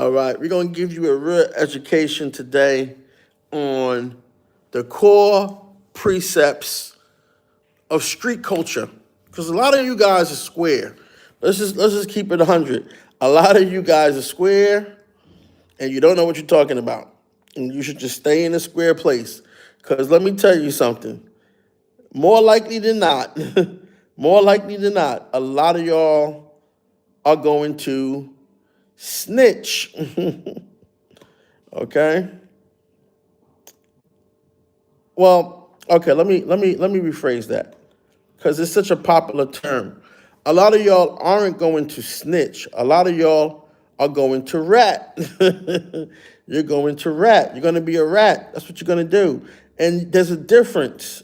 All right, we're going to give you a real education today on the core precepts of street culture. Because a lot of you guys are square. Let's just keep it 100. A lot of you guys are square and you don't know what you're talking about. And you should just stay in a square place. Because let me tell you something. More likely than not, a lot of y'all are going to snitch. Okay? Well, okay, let me rephrase that. Because it's such a popular term. A lot of y'all aren't going to snitch. A lot of y'all are going to rat. You're going to rat. You're going to be a rat. That's what you're going to do. And there's a difference.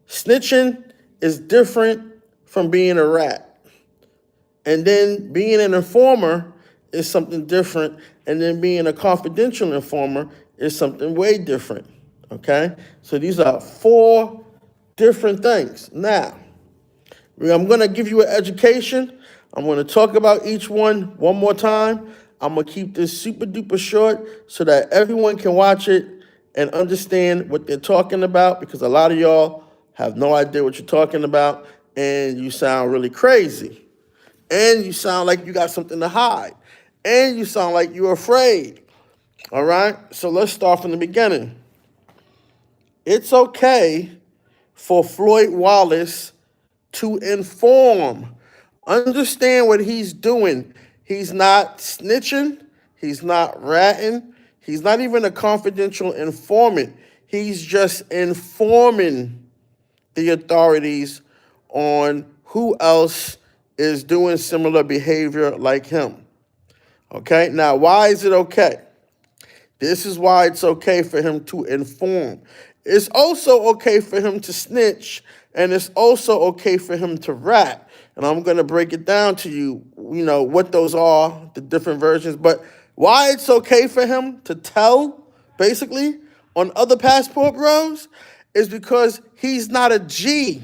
Snitching is different from being a rat. And then being an informer is something different. And then being a confidential informer is something way different. Okay? So these are 4 different things. Now, I'm going to give you an education. I'm going to talk about each one more time. I'm going to keep this super duper short so that everyone can watch it and understand what they're talking about, because a lot of y'all have no idea what you're talking about and you sound really crazy. And you sound like you got something to hide. And you sound like you're afraid. All right? So let's start from the beginning. It's okay for Floyd Wallace to inform. Understand what he's doing. He's not snitching. He's not ratting. He's not even a confidential informant. He's just informing the authorities on who else is doing similar behavior like him. Okay? Now, why is it okay? This is why it's okay for him to inform. It's also okay for him to snitch, and it's also okay for him to rat. And I'm going to break it down to you, what those are, the different versions. But why it's okay for him to tell, basically, on other passport bros is because he's not a G.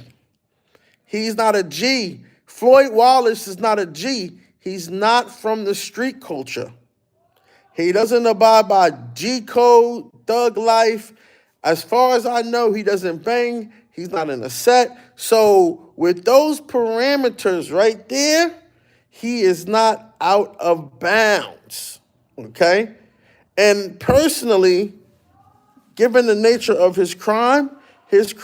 He's not a G. Floyd Wallace is not a G. He's not from the street culture. He doesn't abide by G code, thug life. As far as I know, he doesn't bang. He's not in a set. So with those parameters right there, he is not out of bounds. Okay? And personally, given the nature of his crime is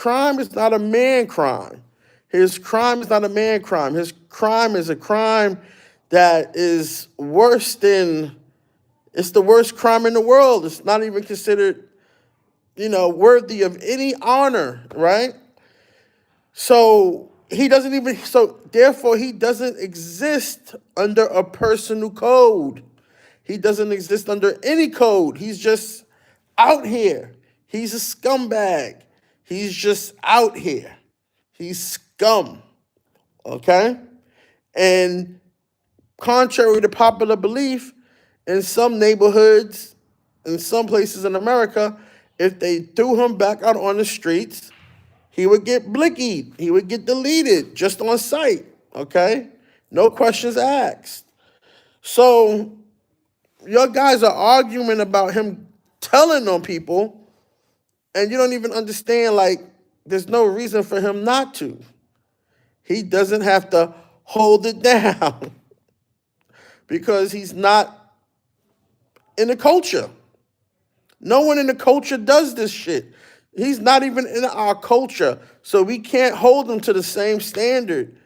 not a man crime. His crime is not a man crime. His crime is a crime that is worse than, it's the worst crime in the world. It's not even considered, worthy of any honor, right? So therefore he doesn't exist under a personal code. He doesn't exist under any code. He's just out here. He's a scumbag. He's just out here. He's scum, okay? And contrary to popular belief, in some neighborhoods, in some places in America, if they threw him back out on the streets, he would get blickied. He would get deleted just on sight, okay? No questions asked. So your guys are arguing about him telling on people, and you don't even understand, there's no reason for him not to. He doesn't have to hold it down because he's not in the culture. No one in the culture does this shit. He's not even in our culture, so we can't hold him to the same standard.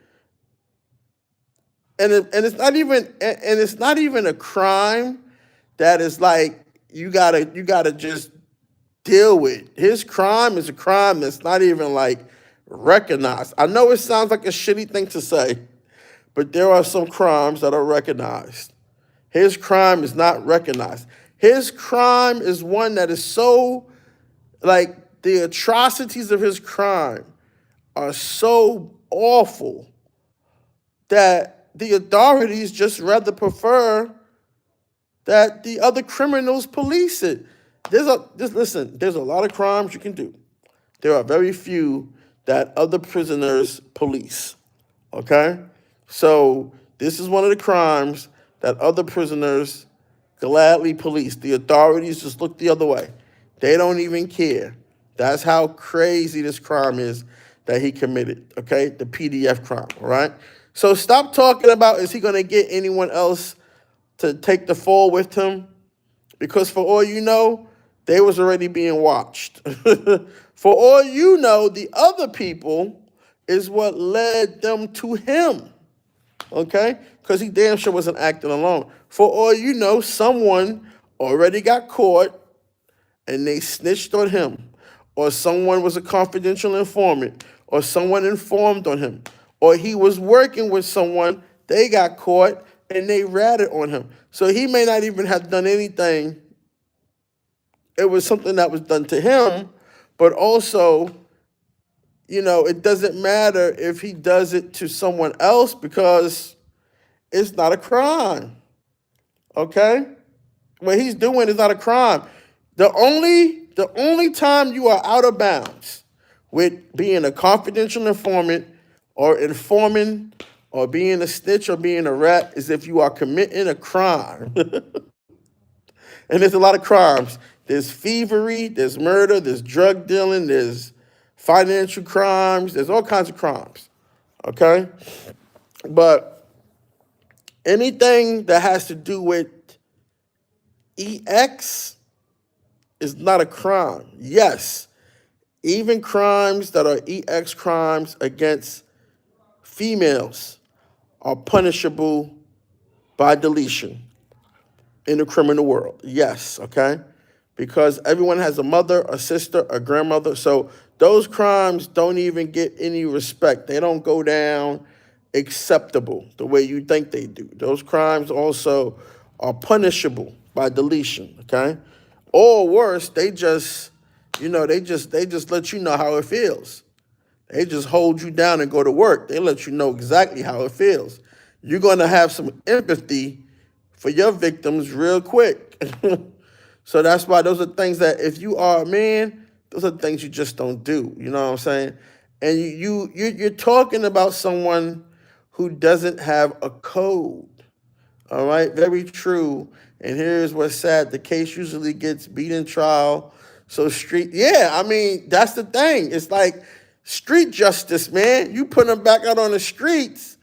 And it's not even a crime that is like you gotta just deal with. His crime is a crime that's not even recognized. I know it sounds like a shitty thing to say, but there are some crimes that are recognized. His crime is not recognized. His crime is one that is so, the atrocities of his crime are so awful that the authorities just rather prefer that the other criminals police it. There's a lot of crimes you can do. There are very few that other prisoners police, okay? So this is one of the crimes that other prisoners gladly police. The authorities just look the other way. They don't even care. That's how crazy this crime is that he committed, okay? The PDF crime, all right? So stop talking about, is he going to get anyone else to take the fall with him? Because for all you know, they was already being watched. For all you know, the other people is what led them to him, okay? Because he damn sure wasn't acting alone. For all you know, someone already got caught and they snitched on him, or someone was a confidential informant, or someone informed on him, or he was working with someone, they got caught and they ratted on him. So he may not even have done anything. It was something that was done to him, but also, it doesn't matter if he does it to someone else because it's not a crime, okay? What he's doing is not a crime. The only time you are out of bounds with being a confidential informant or informing or being a snitch or being a rat is if you are committing a crime. And there's a lot of crimes. There's thievery, there's murder, there's drug dealing, there's financial crimes, there's all kinds of crimes, okay? But anything that has to do with EX is not a crime. Yes, even crimes that are EX crimes against females are punishable by deletion in the criminal world. Yes, okay? Because everyone has a mother, a sister, a grandmother. So those crimes don't even get any respect. They don't go down acceptable the way you think they do. Those crimes also are punishable by deletion, okay? Or worse, they just let you know how it feels. They just hold you down and go to work. They let you know exactly how it feels. You're going to have some empathy for your victims real quick. So that's why those are things that if you are a man, those are things you just don't do. You know what I'm saying? And you're talking about someone who doesn't have a code. All right, very true. And here's what's sad. The case usually gets beat in trial. So that's the thing. It's like street justice, man. You put him back out on the streets,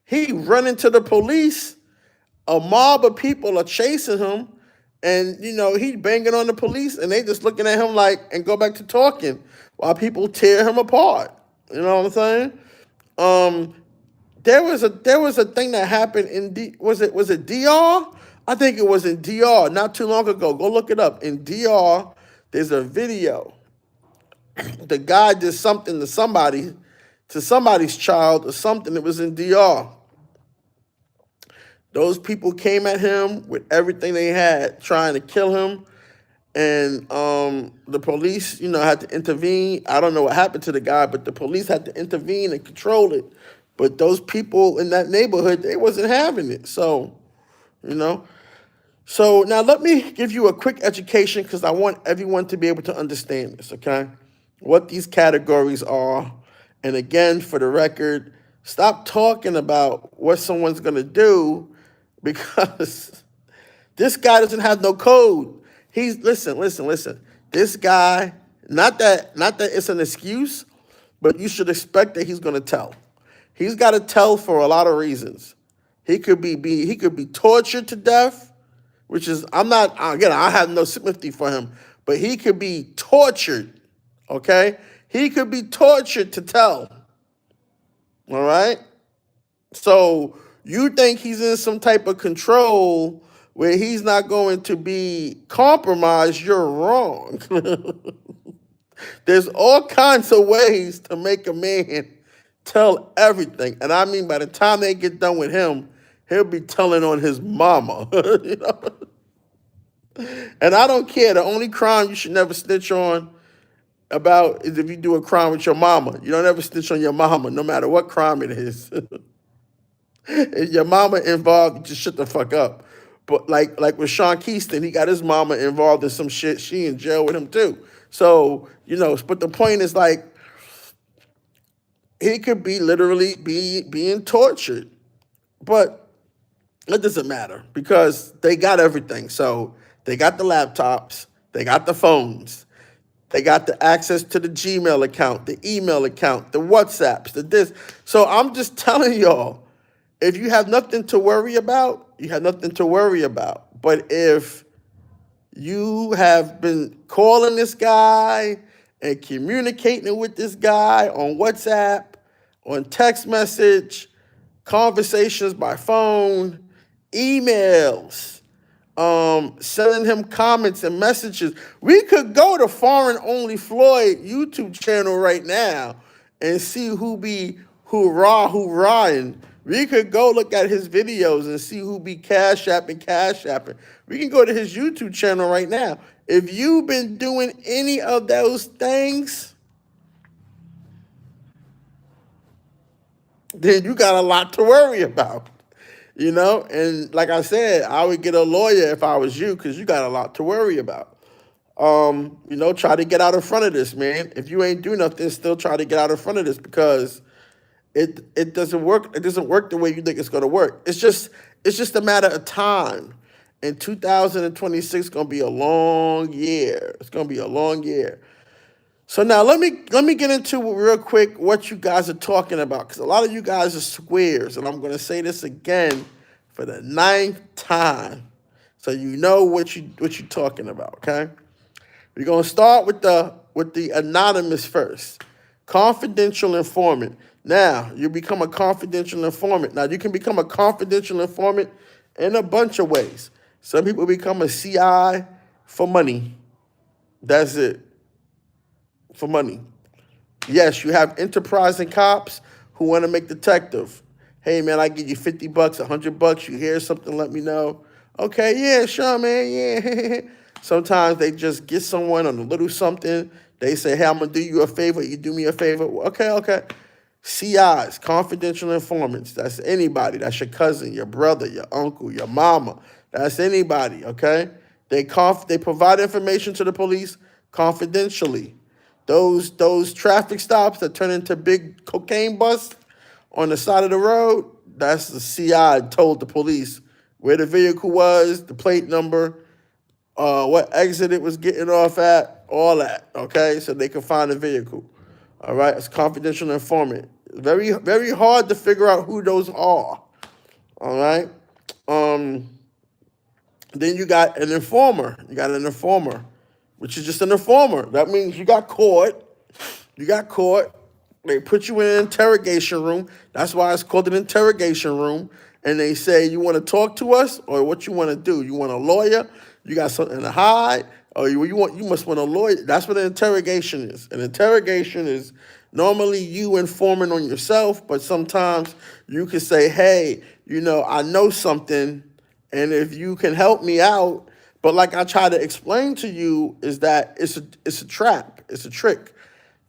he running to the police. A mob of people are chasing him, and he banging on the police, and they just looking at him like, and go back to talking while people tear him apart. You know what I'm saying? There was a thing that happened in was it DR? I think it was in DR not too long ago. Go look it up. In DR, there's a video. The guy did something to somebody's child or something. It was in DR. Those people came at him with everything they had, trying to kill him. And the police, had to intervene. I don't know what happened to the guy, but the police had to intervene and control it. But those people in that neighborhood, they wasn't having it. So, So now let me give you a quick education because I want everyone to be able to understand this, okay? What these categories are. And again, for the record, stop talking about what someone's going to do because this guy doesn't have no code. Listen. This guy, not that it's an excuse, but you should expect that he's going to tell. He's got to tell for a lot of reasons. He could be tortured to death, which is, I have no sympathy for him, but he could be tortured, okay? He could be tortured to tell, all right? So you think he's in some type of control where he's not going to be compromised, you're wrong. There's all kinds of ways to make a man tell everything. And I mean, by the time they get done with him, he'll be telling on his mama. And I don't care. The only crime you should never snitch on about is if you do a crime with your mama. You don't ever snitch on your mama, no matter what crime it is. If your mama involved, just shut the fuck up. But like with Sean Keaston, he got his mama involved in some shit. She in jail with him too. So, but the point is like, he could be literally being tortured. But It doesn't matter because they got everything. So they got the laptops, they got the phones, they got the access to the Gmail account, the email account, the WhatsApps, the this. So I'm just telling y'all, if you have nothing to worry about, you have nothing to worry about. But if you have been calling this guy and communicating with this guy on WhatsApp, on text message, conversations by phone, emails, sending him comments and messages. We could go to Foreign Only Floyd YouTube channel right now and see who be hoorahing. We could go look at his videos and see who be cash apping. We can go to his YouTube channel right now. If you've been doing any of those things, then you got a lot to worry about, you know? And like I said, I would get a lawyer if I was you because you got a lot to worry about. You know, try to get out in front of this, man. If you ain't doing nothing, still try to get out in front of this because it doesn't work. It doesn't work the way you think it's going to work. It's just a matter of time. And 2026 is going to be a long year. It's going to be a long year. So now let me get into real quick what you guys are talking about because a lot of you guys are squares, and I'm going to say this again for the 9th time, so you know what you're talking about. Okay, we're going to start with the anonymous first, confidential informant. Now you become a confidential informant. Now you can become a confidential informant in a bunch of ways. Some people become a CI for money. That's it. For money. Yes, you have enterprising cops who want to make detective. Hey, man, I give you $50, $100. You hear something, let me know. Okay, yeah, sure, man, yeah. Sometimes they just get someone on a little something. They say, hey, I'm going to do you a favor. You do me a favor. Okay. CIs, confidential informants. That's anybody. That's your cousin, your brother, your uncle, your mama. That's anybody, okay? They provide information to the police confidentially. Those traffic stops that turn into big cocaine busts on the side of the road, that's the CI told the police where the vehicle was, the plate number, what exit it was getting off at, all that, okay? So they can find the vehicle, all right? It's confidential informant. Very, very hard to figure out who those are, all right? Then you got an informer. Which is just an informer. That means you got caught. They put you in an interrogation room. That's why it's called an interrogation room. And they say, you want to talk to us or what you want to do? You want a lawyer? You got something to hide? Or you must want a lawyer. That's what an interrogation is. An interrogation is normally you informing on yourself, but sometimes you can say, hey, I know something, and if you can help me out. But like I try to explain to you is that it's a trap. It's a trick.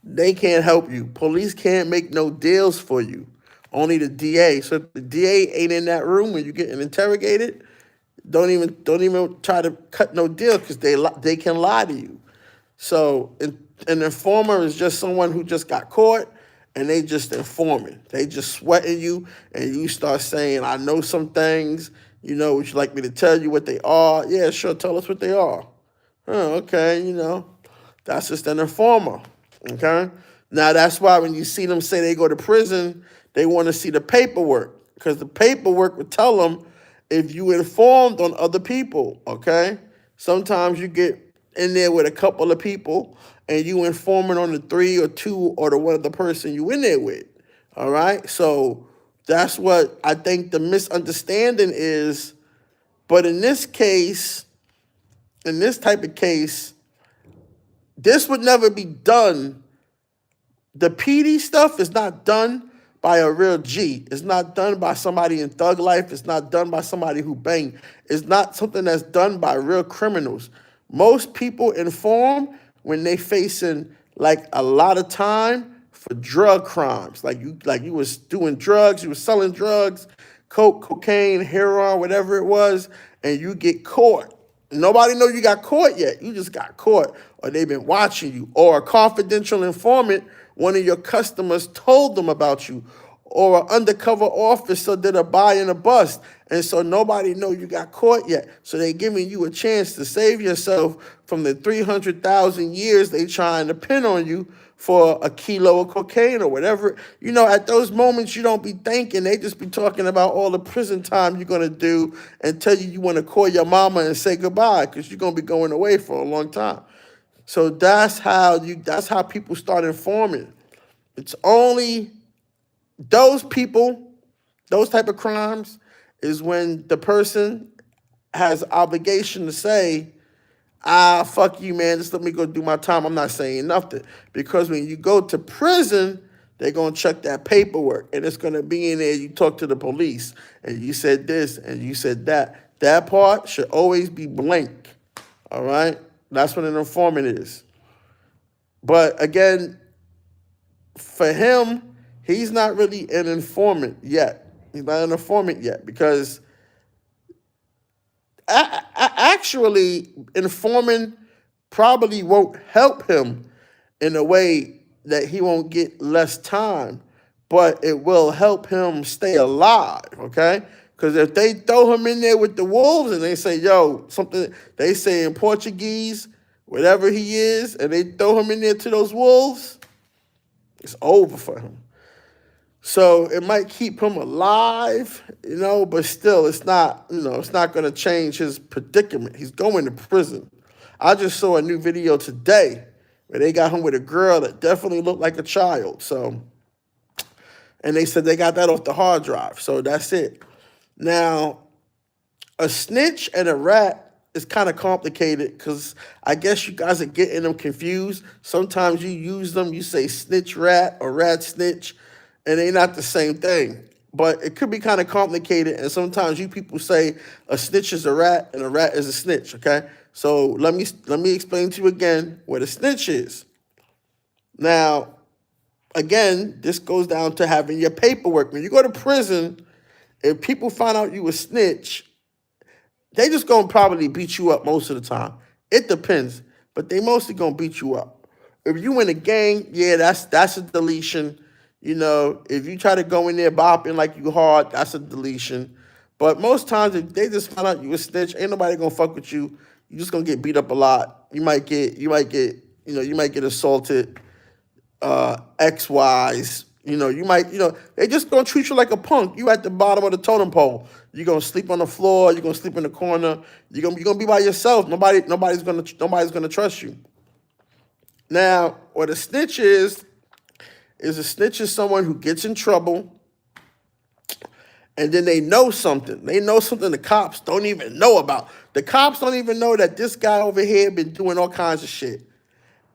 They can't help you. Police can't make no deals for you. Only the DA. So if the DA ain't in that room when you're getting interrogated, don't even try to cut no deal because they can lie to you. So an informer is just someone who just got caught and they just informing. They just sweating you and you start saying, I know some things. Would you like me to tell you what they are? Yeah, sure, tell us what they are. Okay, that's just an informer, okay? Now, that's why when you see them say they go to prison, they want to see the paperwork because the paperwork would tell them if you informed on other people, okay? Sometimes you get in there with a couple of people and you informing on the 3 or 2 or the one of the person you in there with, all right? So that's what I think the misunderstanding is. But in this case, in this type of case, this would never be done. The PD stuff is not done by a real G. It's not done by somebody in thug life. It's not done by somebody who bang. It's not something that's done by real criminals. Most people inform when they facing like a lot of time for drug crimes. Like you was doing drugs, you was selling drugs, coke, cocaine, heroin, whatever it was, and you get caught. Nobody know you got caught yet. You just got caught, or they've been watching you, or a confidential informant, one of your customers told them about you, or an undercover officer did a buy and a bust, And so nobody know you got caught yet. So they giving you a chance to save yourself from the 300,000 years they trying to pin on you for a kilo of cocaine or whatever. At those moments, you don't be thinking. They just be talking about all the prison time you're going to do and tell you want to call your mama and say goodbye because you're going to be going away for a long time. So that's how people start informing. It's only those people, those type of crimes, is when the person has obligation to say, fuck you, man, just let me go do my time. I'm not saying nothing. Because when you go to prison, they're going to check that paperwork, and it's going to be in there. You talk to the police, and you said this, and you said that. That part should always be blank, all right? That's what an informant is. But again, for him, he's not really an informant yet. He's not an informant yet because actually informing probably won't help him in a way that he won't get less time, but it will help him stay alive, okay? Because if they throw him in there with the wolves and they say, yo, something, they say in Portuguese, whatever he is, and they throw him in there to those wolves, it's over for him. So it might keep him alive, but still it's not, it's not going to change his predicament. He's going to prison. I just saw a new video today where they got him with a girl that definitely looked like a child. So, and they said they got that off the hard drive. So that's it. Now, a snitch and a rat is kind of complicated because I guess you guys are getting them confused. Sometimes you use them, you say snitch rat or rat snitch, and they're not the same thing. But it could be kind of complicated, and sometimes you people say a snitch is a rat and a rat is a snitch, okay? So let me explain to you again what a snitch is. Now, again, this goes down to having your paperwork. When you go to prison, if people find out you a snitch, they just gonna probably beat you up most of the time. It depends, but they mostly gonna beat you up. If you in a gang, yeah, that's a deletion. If you try to go in there bopping like you hard, that's a deletion. But most times, if they just find out you a snitch, ain't nobody gonna fuck with you. You just gonna get beat up a lot. You might get assaulted, X-wise. They just gonna treat you like a punk. You at the bottom of the totem pole. You're gonna sleep on the floor. You're gonna sleep in the corner. You're gonna be by yourself. Nobody's gonna trust you. Now, what a snitch is a snitch is someone who gets in trouble, and then they know something. They know something the cops don't even know about. The cops don't even know that this guy over here been doing all kinds of shit.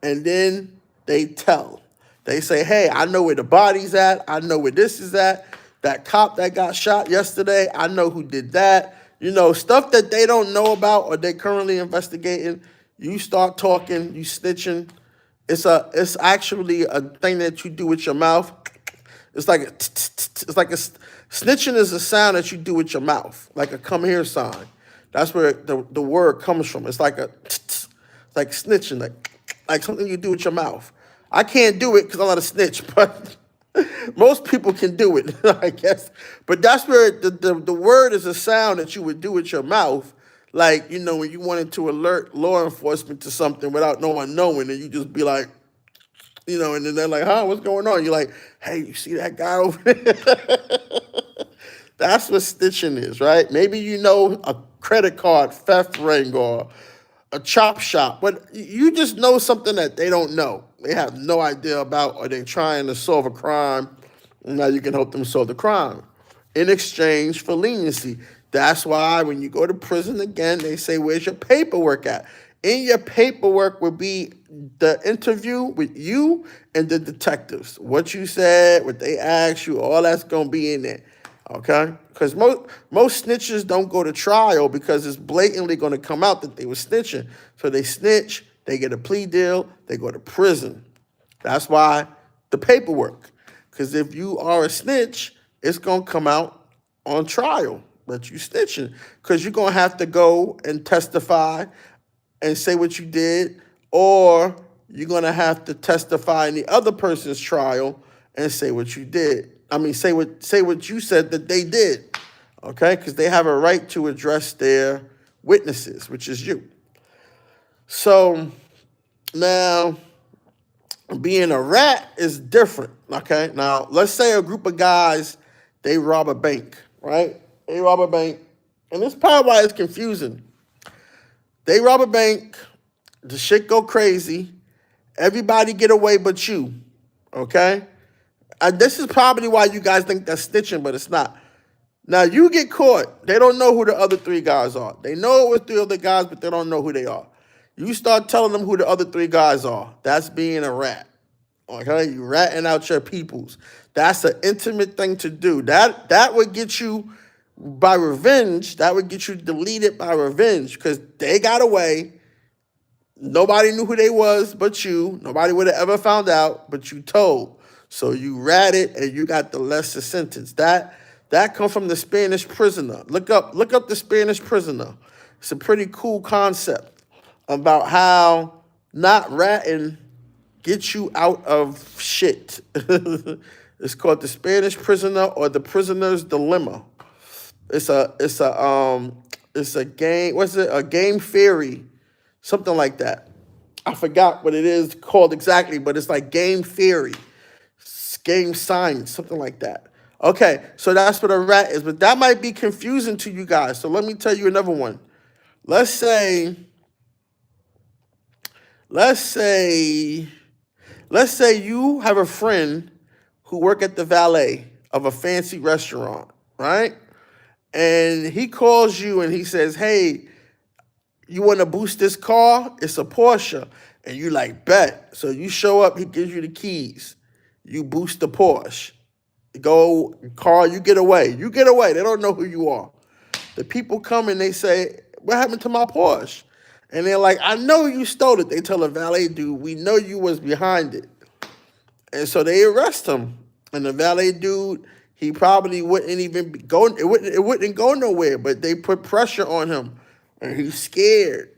And then they tell. They say, hey, I know where the body's at. I know where this is at. That cop that got shot yesterday, I know who did that. Stuff that they don't know about or they currently investigating. You start talking, you snitching. It's actually a thing that you do with your mouth. It's like snitching is a sound that you do with your mouth, like a come here sign. That's where the word comes from. It's like like snitching, like something you do with your mouth. I can't do it because I'm not a snitch, but most people can do it, I guess. But that's where the word is a sound that you would do with your mouth. Like, when you wanted to alert law enforcement to something without no one knowing, and you just be like, and then they're like, huh, what's going on? You're like, hey, you see that guy over there? That's what snitching is, right? Maybe a credit card theft ring or a chop shop, but you just know something that they don't know. They have no idea about, or they're trying to solve a crime, and now you can help them solve the crime in exchange for leniency. That's why when you go to prison again, they say, where's your paperwork at? In your paperwork would be the interview with you and the detectives. What you said, what they asked you, all that's going to be in there, okay? Because most snitches don't go to trial because it's blatantly going to come out that they were snitching. So they snitch, they get a plea deal, they go to prison. That's why the paperwork. Because if you are a snitch, it's going to come out on trial that you snitching. Because you're going to have to go and testify and say what you did, or you're going to have to testify in the other person's trial and say what you did. I mean, say what you said that they did, okay? Because they have a right to address their witnesses, which is you. So now, being a rat is different, okay? Now, let's say a group of guys, they rob a bank, right? They rob a bank, and this is probably why it's confusing. They rob a bank, the shit go crazy, everybody get away but you, okay? This is probably why you guys think that's snitching, but it's not. Now, you get caught. They don't know who the other three guys are. They know it was three other guys, but they don't know who they are. You start telling them who the other three guys are. That's being a rat. Okay? You ratting out your peoples. That's an intimate thing to do. That would get you by revenge. That would get you deleted by revenge because they got away. Nobody knew who they was but you. Nobody would have ever found out, but you told. So you ratted and you got the lesser sentence. That comes from the Spanish prisoner. Look up the Spanish prisoner. It's a pretty cool concept about how not ratting gets you out of shit. It's called the Spanish prisoner or the prisoner's dilemma. It's a game. What's it? A game theory, something like that. I forgot what it is called exactly, but it's like game theory, game science, something like that. Okay, so that's what a rat is, but that might be confusing to you guys. So let me tell you another one. Let's say you have a friend who work at the valet of a fancy restaurant, right? And he calls you and he says, "Hey, you want to boost this car? It's a Porsche." And you like, bet. So you show up, he gives you the keys. You boost the Porsche. Go, car, you get away. You get away. They don't know who you are. The people come and they say, "What happened to my Porsche?" And they're like, "I know you stole it." They tell the valet dude, "We know you was behind it." And so they arrest him. And the valet dude, he probably wouldn't even go, it wouldn't go nowhere, but they put pressure on him. And he's scared.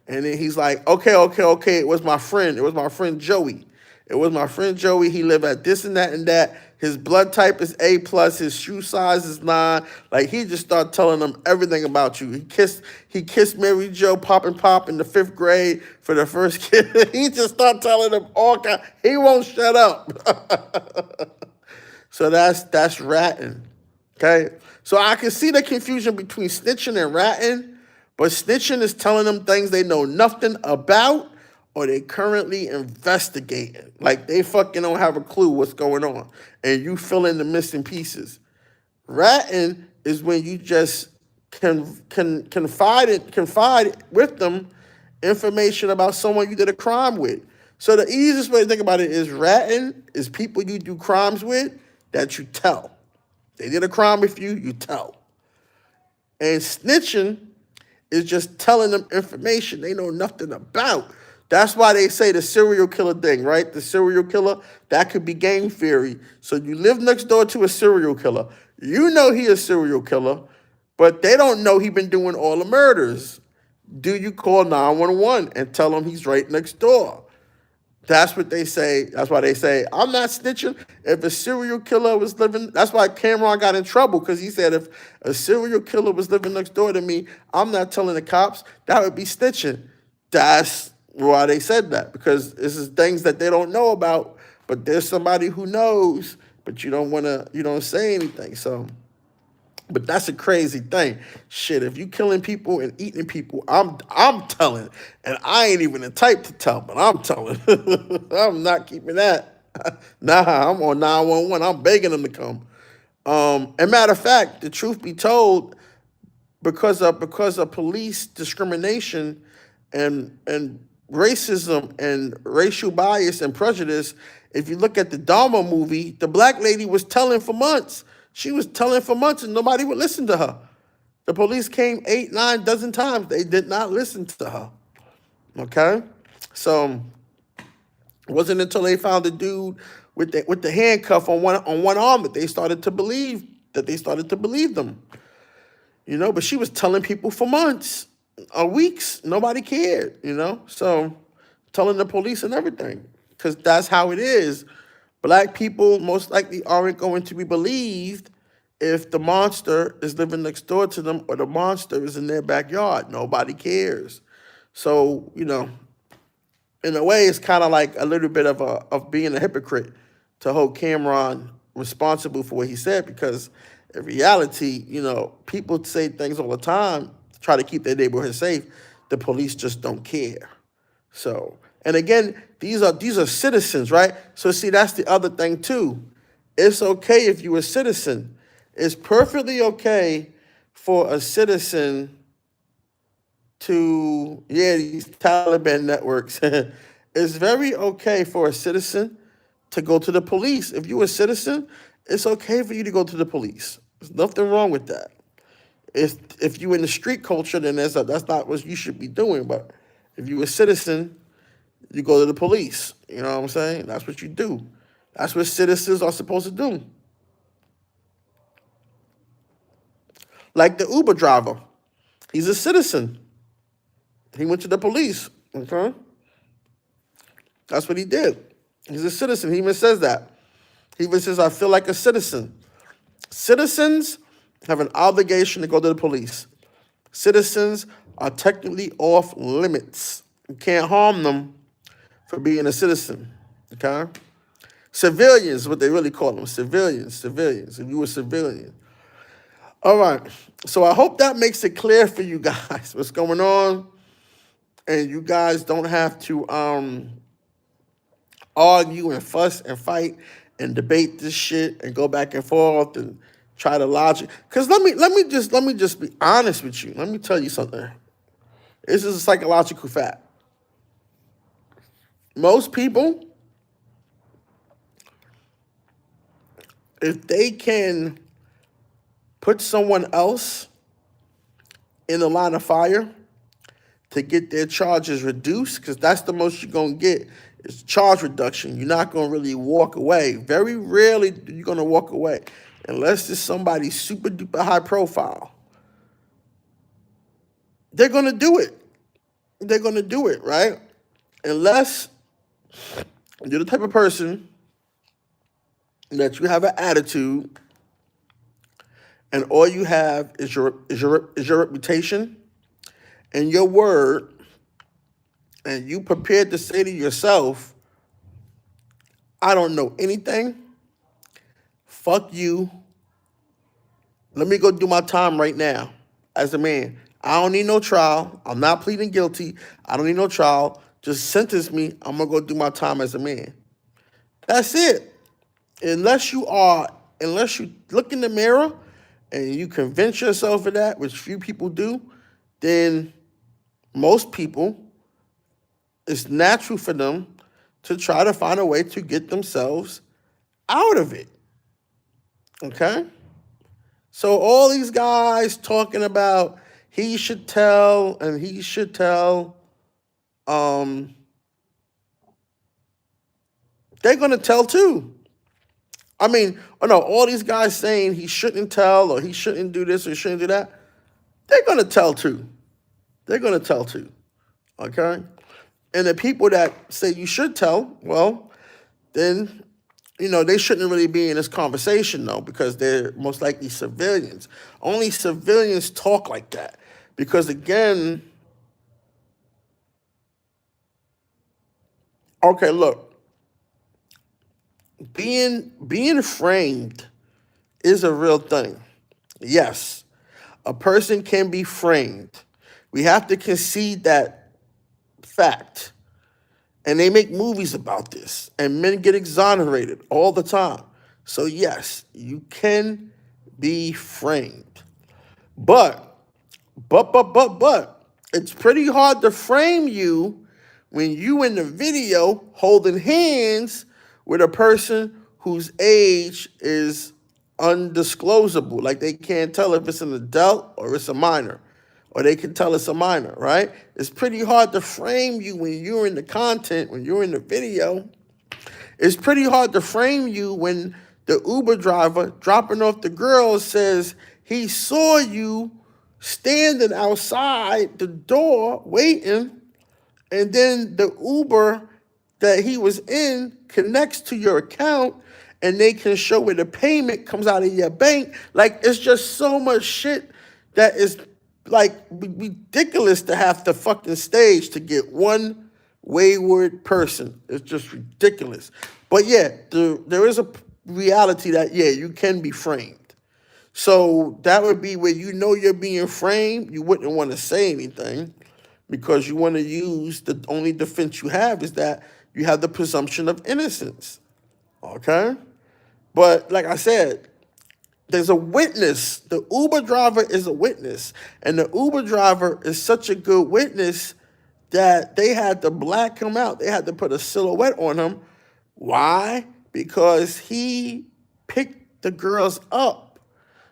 And then he's like, okay, it was my friend. It was my friend Joey. It was my friend Joey. He lived at this and that and that. His blood type is A+. His shoe size is 9. Like, he just started telling them everything about you. He kissed Mary Jo Pop and Pop in the 5th grade for the first kiss. He just started telling them all kinds. He won't shut up. So that's ratting. Okay? So I can see the confusion between snitching and ratting. But snitching is telling them things they know nothing about or they currently investigating. Like they fucking don't have a clue what's going on. And you fill in the missing pieces. Ratting is when you just confide with them information about someone you did a crime with. So the easiest way to think about it is ratting is people you do crimes with that you tell. They did a crime with you, you tell. And snitching is just telling them information they know nothing about. That's why they say the serial killer thing, right? The serial killer, that could be game theory. So you live next door to a serial killer. You know he a serial killer, but they don't know he been doing all the murders. Do you call 911 and tell him he's right next door? That's what they say. That's why they say, I'm not snitching. If a serial killer was living, that's why Cameron got in trouble, because he said if a serial killer was living next door to me, I'm not telling the cops. That would be snitching. That's why they said that, because this is things that they don't know about, but there's somebody who knows, but you don't say anything. So, but that's a crazy thing. Shit, if you killing people and eating people, I'm telling. And I ain't even the type to tell, but I'm telling. I'm not keeping that. Nah, I'm on 911. I'm begging them to come. And matter of fact, the truth be told, because of police discrimination and racism and racial bias and prejudice, if you look at the Dharma movie, the black lady was telling for months. She was telling for months and nobody would listen to her. The police came 8, 9 dozen times. They did not listen to her. Okay? So it wasn't until they found the dude with the handcuff on one arm that they started to believe them. You know, but she was telling people for months or weeks. Nobody cared, you know? So telling the police and everything, because that's how it is. Black people most likely aren't going to be believed if the monster is living next door to them or the monster is in their backyard. Nobody cares. So, in a way, it's kind of like a little bit of being a hypocrite to hold Cameron responsible for what he said, because in reality, people say things all the time to try to keep their neighborhood safe. The police just don't care. So, and again, these are citizens, right? So see, that's the other thing too. It's okay if you're a citizen. It's perfectly okay for a citizen to, these Taliban networks. It's very okay for a citizen to go to the police. If you're a citizen, it's okay for you to go to the police. There's nothing wrong with that. If you're in the street culture, then that's not what you should be doing. But if you're a citizen, you go to the police. You know what I'm saying? That's what you do. That's what citizens are supposed to do. Like the Uber driver. He's a citizen. He went to the police. Okay? That's what he did. He's a citizen. He even says that. He even says, I feel like a citizen. Citizens have an obligation to go to the police. Citizens are technically off limits. You can't harm them for being a citizen. Okay? Civilians, what they really call them. Civilians. If you were a civilian. All right. So I hope that makes it clear for you guys what's going on. And you guys don't have to argue and fuss and fight and debate this shit and go back and forth and try to logic. Because let me just be honest with you. Let me tell you something. This is a psychological fact. Most people, if they can put someone else in the line of fire to get their charges reduced, because that's the most you're going to get, is charge reduction. You're not going to really walk away. Very rarely you're going to walk away, unless it's somebody super duper high profile. They're going to do it. They're going to do it, right? Unless you're the type of person that you have an attitude and all you have is your reputation and your word, and you prepared to say to yourself, I don't know anything, fuck you, let me go do my time right now as a man. I don't need no trial. I'm not pleading guilty. I don't need no trial. Just sentence me. I'm going to go do my time as a man. That's it. Unless you look in the mirror and you convince yourself of that, which few people do, then most people, it's natural for them to try to find a way to get themselves out of it. Okay? So all these guys talking about he should tell and he should tell, they're going to tell too. I mean, all these guys saying he shouldn't tell or he shouldn't do this or he shouldn't do that, they're going to tell too. They're going to tell too. Okay? And the people that say you should tell, well, then, they shouldn't really be in this conversation, though, because they're most likely civilians. Only civilians talk like that. Because, again, okay, look, being framed is a real thing. Yes, a person can be framed. We have to concede that fact. And they make movies about this, and men get exonerated all the time. So yes, you can be framed. But, it's pretty hard to frame you when you in the video holding hands with a person whose age is undisclosable. Like they can't tell if it's an adult or it's a minor. Or they can tell it's a minor, right? It's pretty hard to frame you when you're in the content, when you're in the video. It's pretty hard to frame you when the Uber driver dropping off the girl says he saw you standing outside the door waiting, and then the Uber that he was in connects to your account, and they can show where the payment comes out of your bank. Like, it's just so much shit that is like ridiculous to have to fucking stage to get one wayward person. It's just ridiculous. But yeah, there is a reality that, yeah, you can be framed. So that would be where you know you're being framed. You wouldn't want to say anything because you want to use the only defense you have is that you have the presumption of innocence. Okay? But like I said, there's a witness. The Uber driver is a witness. And the Uber driver is such a good witness that they had to black him out. They had to put a silhouette on him. Why? Because he picked the girls up.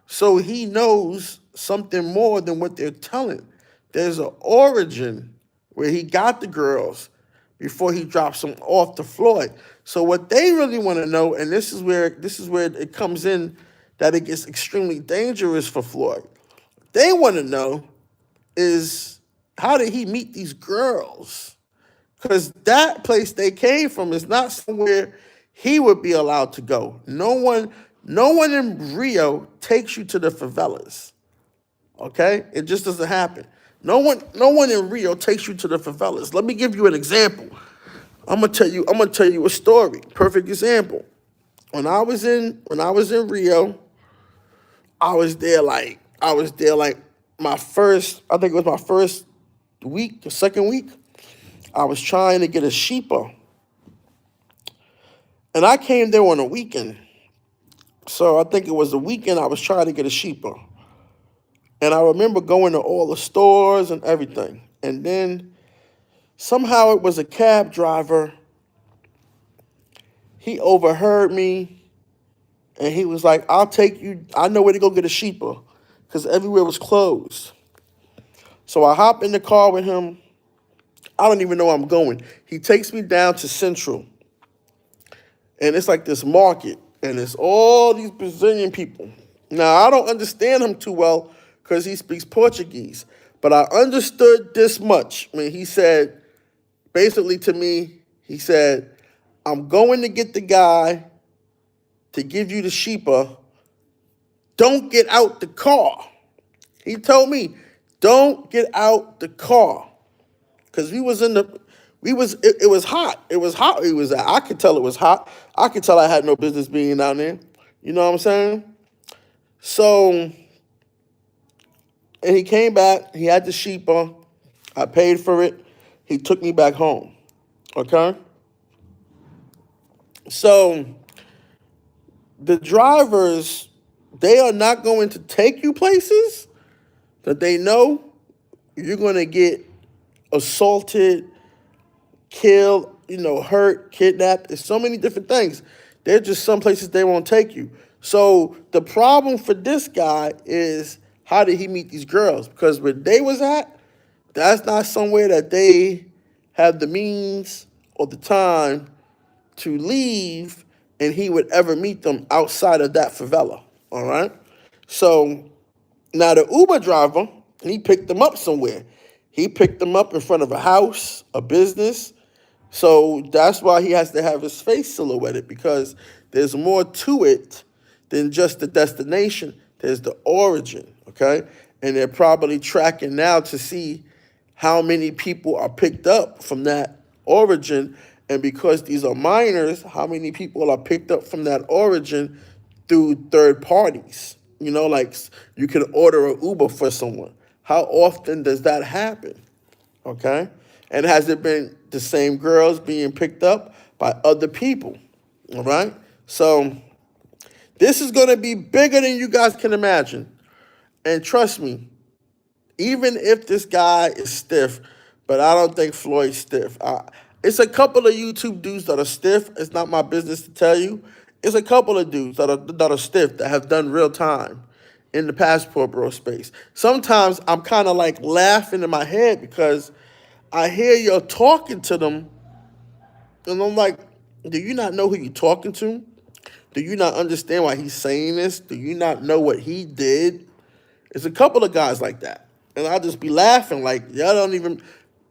So he knows something more than what they're telling. There's an origin where he got the girls before he drops them off to Floyd. So what they really want to know, and this is where it comes in that it gets extremely dangerous for Floyd. They want to know is how did he meet these girls? Because that place they came from is not somewhere he would be allowed to go. No one in Rio takes you to the favelas. Okay? It just doesn't happen. No one in Rio takes you to the favelas. Let me give you an example. I'm gonna tell you a story. Perfect example. When I was in Rio, I was there like my first, I think it was my first week, the second week. I was trying to get a sheepa. And I came there on a weekend. So I think it was a weekend I was trying to get a sheepa. And I remember going to all the stores and everything. And then somehow it was a cab driver. He overheard me. And he was like, I'll take you. I know where to go get a sheepa. Because everywhere was closed. So I hop in the car with him. I don't even know where I'm going. He takes me down to Central. And it's like this market. And it's all these Brazilian people. Now, I don't understand him too well because he speaks Portuguese. But I understood this much when he said, basically to me, he said, I'm going to get the guy to give you the sheepa. Don't get out the car. He told me, don't get out the car. Because it was hot. It was hot. I could tell it was hot. I could tell I had no business being down there. You know what I'm saying? So, and he came back. He had the sheepa. I paid for it. He took me back home. Okay? So, the drivers, they are not going to take you places that they know you're going to get assaulted, killed, hurt, kidnapped. There's so many different things. There's just some places they won't take you. So the problem for this guy is how did he meet these girls? Because where they was at, that's not somewhere that they have the means or the time to leave and he would ever meet them outside of that favela. All right? So now the Uber driver, he picked them up somewhere. He picked them up in front of a house, a business. So that's why he has to have his face silhouetted because there's more to it than just the destination. There's the origin, okay? And they're probably tracking now to see how many people are picked up from that origin. And because these are minors, how many people are picked up from that origin through third parties? Like you can order an Uber for someone. How often does that happen? Okay? And has it been the same girls being picked up by other people? All right? So this is going to be bigger than you guys can imagine. And trust me, even if this guy is stiff, but I don't think Floyd's stiff. It's a couple of YouTube dudes that are stiff. It's not my business to tell you. It's a couple of dudes that are stiff that have done real time in the passport bureau space. Sometimes I'm kind of like laughing in my head because I hear you're talking to them and I'm like, do you not know who you're talking to? Do you not understand why he's saying this? Do you not know what he did? There's a couple of guys like that. And I'll just be laughing like, y'all don't even,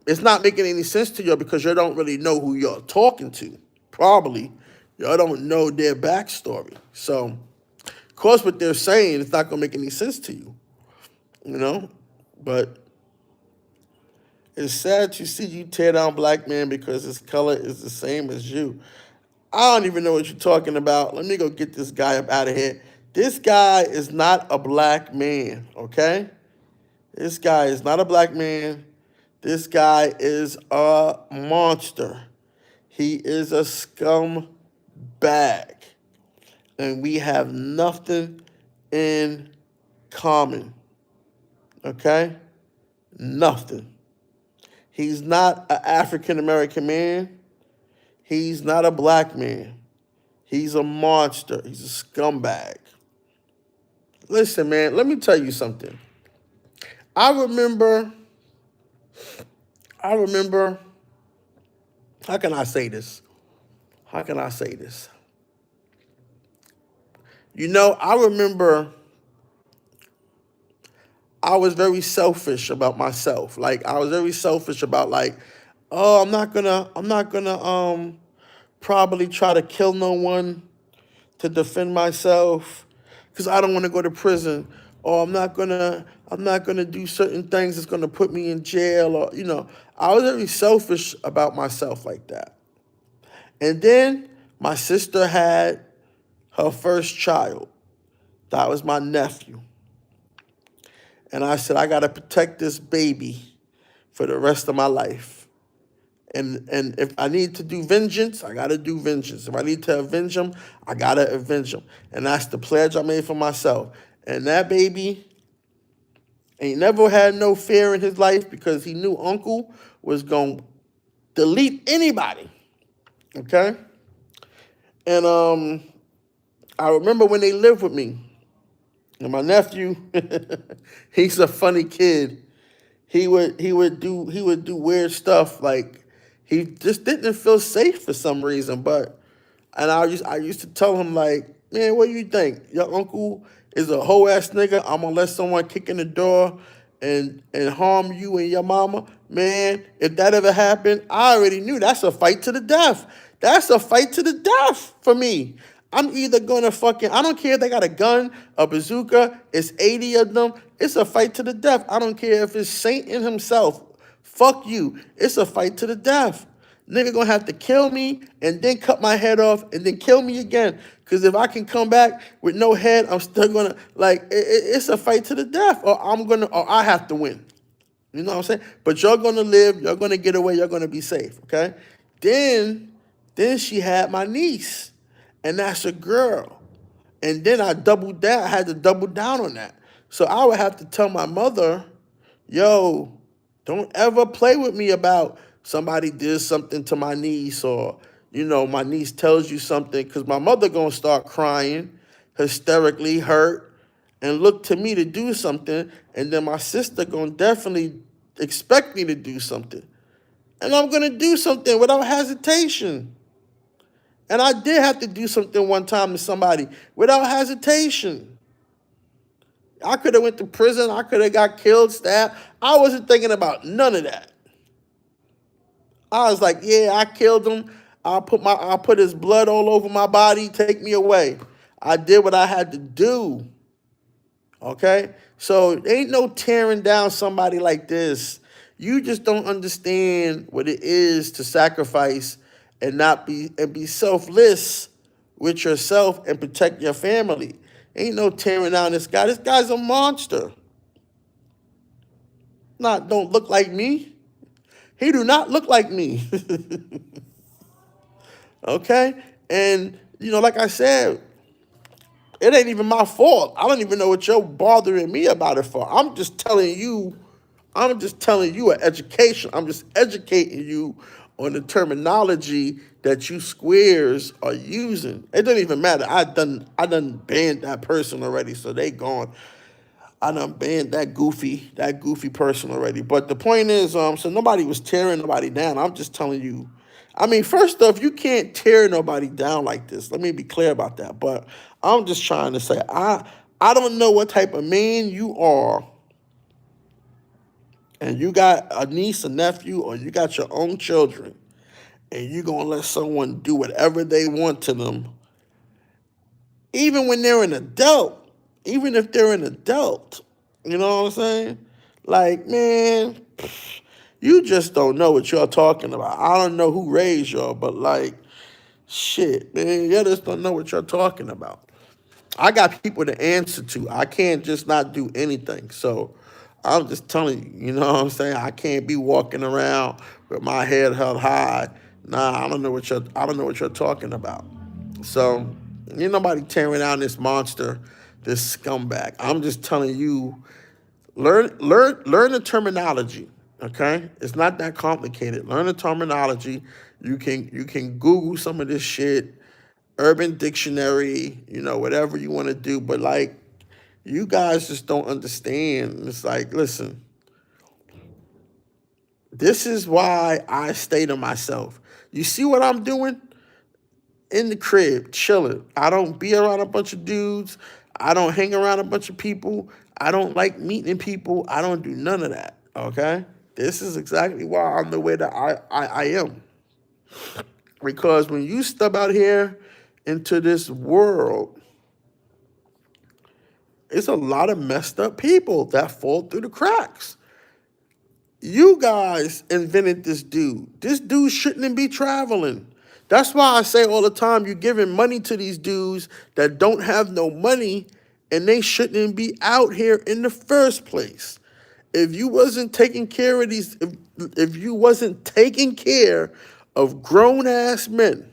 it's not making any sense to you because you don't really know who you're talking to, probably. Y'all don't know their backstory. So, of course, what they're saying is not going to make any sense to you, you know? But it's sad to see you tear down black man because his color is the same as you. I don't even know what you're talking about. Let me go get this guy up out of here. This guy is not a black man, okay? This guy is not a black man. This guy is a monster. He is a scumbag. And we have nothing in common, okay? Nothing. He's not an African-American man. He's not a black man. He's a monster. He's a scumbag. Listen, man, let me tell you something. I remember, how can I say this? How can I say this? You know, I remember I was very selfish about myself. Like, I was very selfish about like, oh, I'm not gonna probably try to kill no one to defend myself because I don't want to go to prison, or I'm not gonna do certain things that's gonna put me in jail, or I was very selfish about myself like that. And then my sister had her first child. That was my nephew. And I said, I gotta protect this baby for the rest of my life. And if I need to do vengeance, I gotta do vengeance. If I need to avenge him, I gotta avenge him. And that's the pledge I made for myself. And that baby ain't never had no fear in his life because he knew Uncle was gonna delete anybody. Okay? And I remember when they lived with me, and my nephew, he's a funny kid. He would do weird stuff, like he just didn't feel safe for some reason. And I used to tell him like, man, what do you think? Your uncle is a whole ass nigga. I'm gonna let someone kick in the door and harm you and your mama. Man, if that ever happened, I already knew that's a fight to the death. That's a fight to the death for me. I'm either gonna I don't care if they got a gun, a bazooka, it's 80 of them. It's a fight to the death. I don't care if it's Satan himself. Fuck you. It's a fight to the death. Nigga gonna have to kill me and then cut my head off and then kill me again. Because if I can come back with no head, I'm still gonna, it's a fight to the death, or I have to win. You know what I'm saying? But you're gonna live, you're gonna get away, you're gonna be safe, okay? Then she had my niece. And that's a girl. And then I had to double down on that. So I would have to tell my mother, yo, don't ever play with me about somebody did something to my niece, or, my niece tells you something, because my mother gonna start crying, hysterically hurt, and look to me to do something, and then my sister gonna definitely expect me to do something. And I'm gonna do something without hesitation. And I did have to do something one time to somebody without hesitation. I could have went to prison. I could have got killed, stabbed. I wasn't thinking about none of that. I was like, yeah, I killed him. I'll put his blood all over my body. Take me away. I did what I had to do. Okay? So there ain't no tearing down somebody like this. You just don't understand what it is to sacrifice and be selfless with yourself and protect your family. Ain't no tearing down this guy. This guy's a monster. Don't look like me. He do not look like me. Okay? And, like I said, it ain't even my fault. I don't even know what you're bothering me about it for. I'm just telling you an education. I'm just educating you on the terminology that you squares are using. It doesn't even matter. I done banned that person already, so they gone. I done banned that goofy person already. But the point is, so nobody was tearing nobody down. I'm just telling you. I mean, first off, you can't tear nobody down like this. Let me be clear about that. But I'm just trying to say, I don't know what type of man you are, and you got a niece, a nephew, or you got your own children, and you're going to let someone do whatever they want to them, even when they're an adult, even if they're an adult. You know what I'm saying? Like, man, you just don't know what y'all talking about. I don't know who raised y'all, but like, shit, man, you just don't know what you're talking about. I got people to answer to. I can't just not do anything. So I'm just telling you, you know what I'm saying? I can't be walking around with my head held high. Nah, I don't know what you're talking about. So ain't nobody tearing down this monster, this scumbag. I'm just telling you, learn the terminology. Okay? It's not that complicated. Learn the terminology. You can Google some of this shit. Urban Dictionary, whatever you want to do. But like, you guys just don't understand. It's like, listen, this is why I stay to myself. You see what I'm doing? In the crib, chilling. I don't be around a bunch of dudes. I don't hang around a bunch of people. I don't like meeting people. I don't do none of that. Okay? This is exactly why I'm the way that I am. Because when you step out here into this world, it's a lot of messed up people that fall through the cracks. You guys invented this dude. This dude shouldn't be traveling. That's why I say all the time, you're giving money to these dudes that don't have no money, and they shouldn't be out here in the first place. If you wasn't taking care of if you wasn't taking care of grown ass men,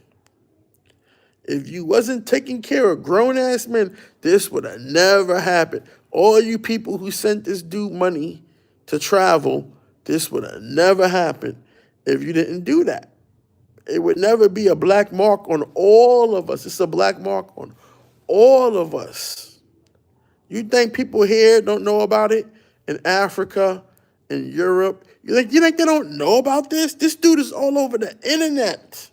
if you wasn't taking care of grown ass men, this would have never happened. All you people who sent this dude money to travel, this would have never happened if you didn't do that. It would never be a black mark on all of us. It's a black mark on all of us. You think people here don't know about it? In Africa, in Europe? You think they don't know about this? This dude is all over the internet.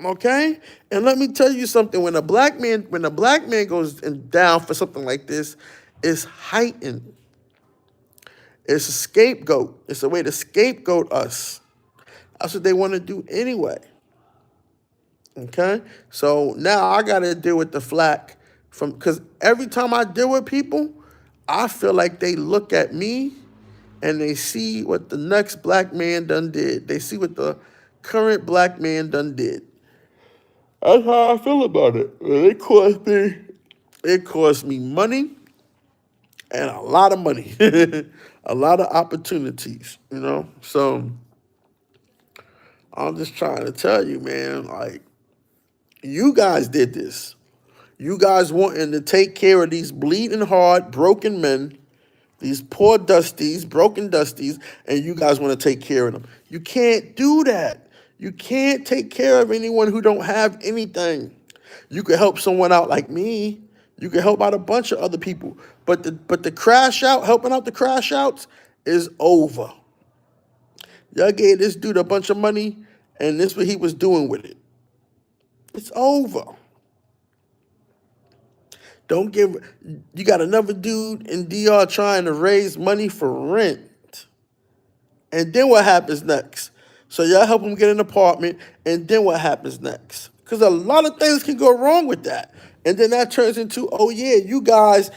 Okay? And let me tell you something. When a black man goes down for something like this, it's heightened. It's a scapegoat. It's a way to scapegoat us. That's what they want to do anyway. Okay? So now I got to deal with the flack because every time I deal with people, I feel like they look at me and they see what the next black man done did. They see what the current black man done did. That's how I feel about it. It cost me money and a lot of money, a lot of opportunities. So I'm just trying to tell you, man, like, you guys did this. You guys wanting to take care of these bleeding heart, broken men, these poor dusties, broken dusties, and you guys want to take care of them. You can't do that. You can't take care of anyone who don't have anything. You could help someone out like me. You could help out a bunch of other people. But the crash out, helping out the crash outs is over. Y'all gave this dude a bunch of money, and this is what he was doing with it. It's over. You got another dude in DR trying to raise money for rent. And then what happens next? So y'all help him get an apartment, and then what happens next? Because a lot of things can go wrong with that. And then that turns into, oh yeah, you guys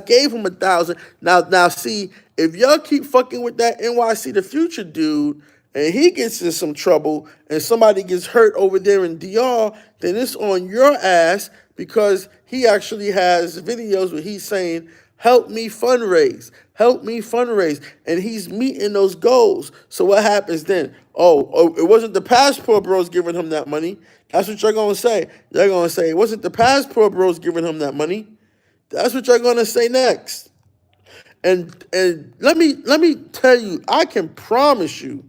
gave him 1,000. Now see, if y'all keep fucking with that NYC the Future dude, and he gets in some trouble, and somebody gets hurt over there in DR, then it's on your ass, because he actually has videos where he's saying, help me fundraise, and he's meeting those goals. So what happens then? Oh, it wasn't the passport bros giving him that money. That's what you're going to say. You're going to say, it wasn't the passport bros giving him that money. That's what you're going to say next. And let me tell you, I can promise you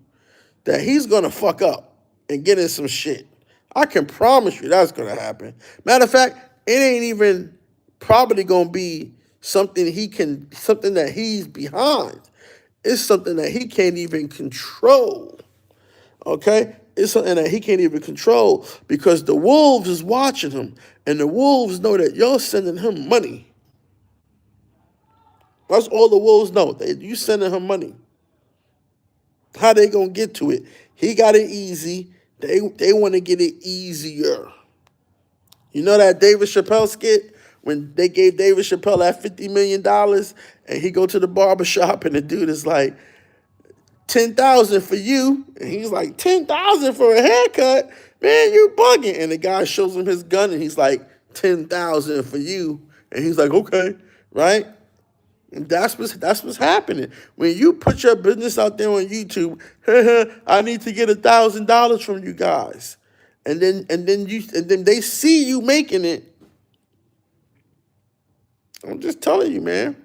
that he's going to fuck up and get in some shit. I can promise you that's going to happen. Matter of fact, it ain't even probably going to be something that he's behind. It's something that he can't even control. Okay? It's something that he can't even control because the wolves is watching him, and the wolves know that you're sending him money. That's all the wolves know. You sending him money. How they gonna get to it? He got it easy. They want to get it easier. You know that David Chappelle skit when they gave David Chappelle that $50 million and he go to the barber shop and the dude is like 10,000 for you, and he's like 10,000 for a haircut, man, you bugging. And the guy shows him his gun and he's like 10,000 for you, and he's like okay, right? And that's what's happening when you put your business out there on YouTube. I need to get $1,000 from you guys, and then they see you making it. I'm just telling you, man.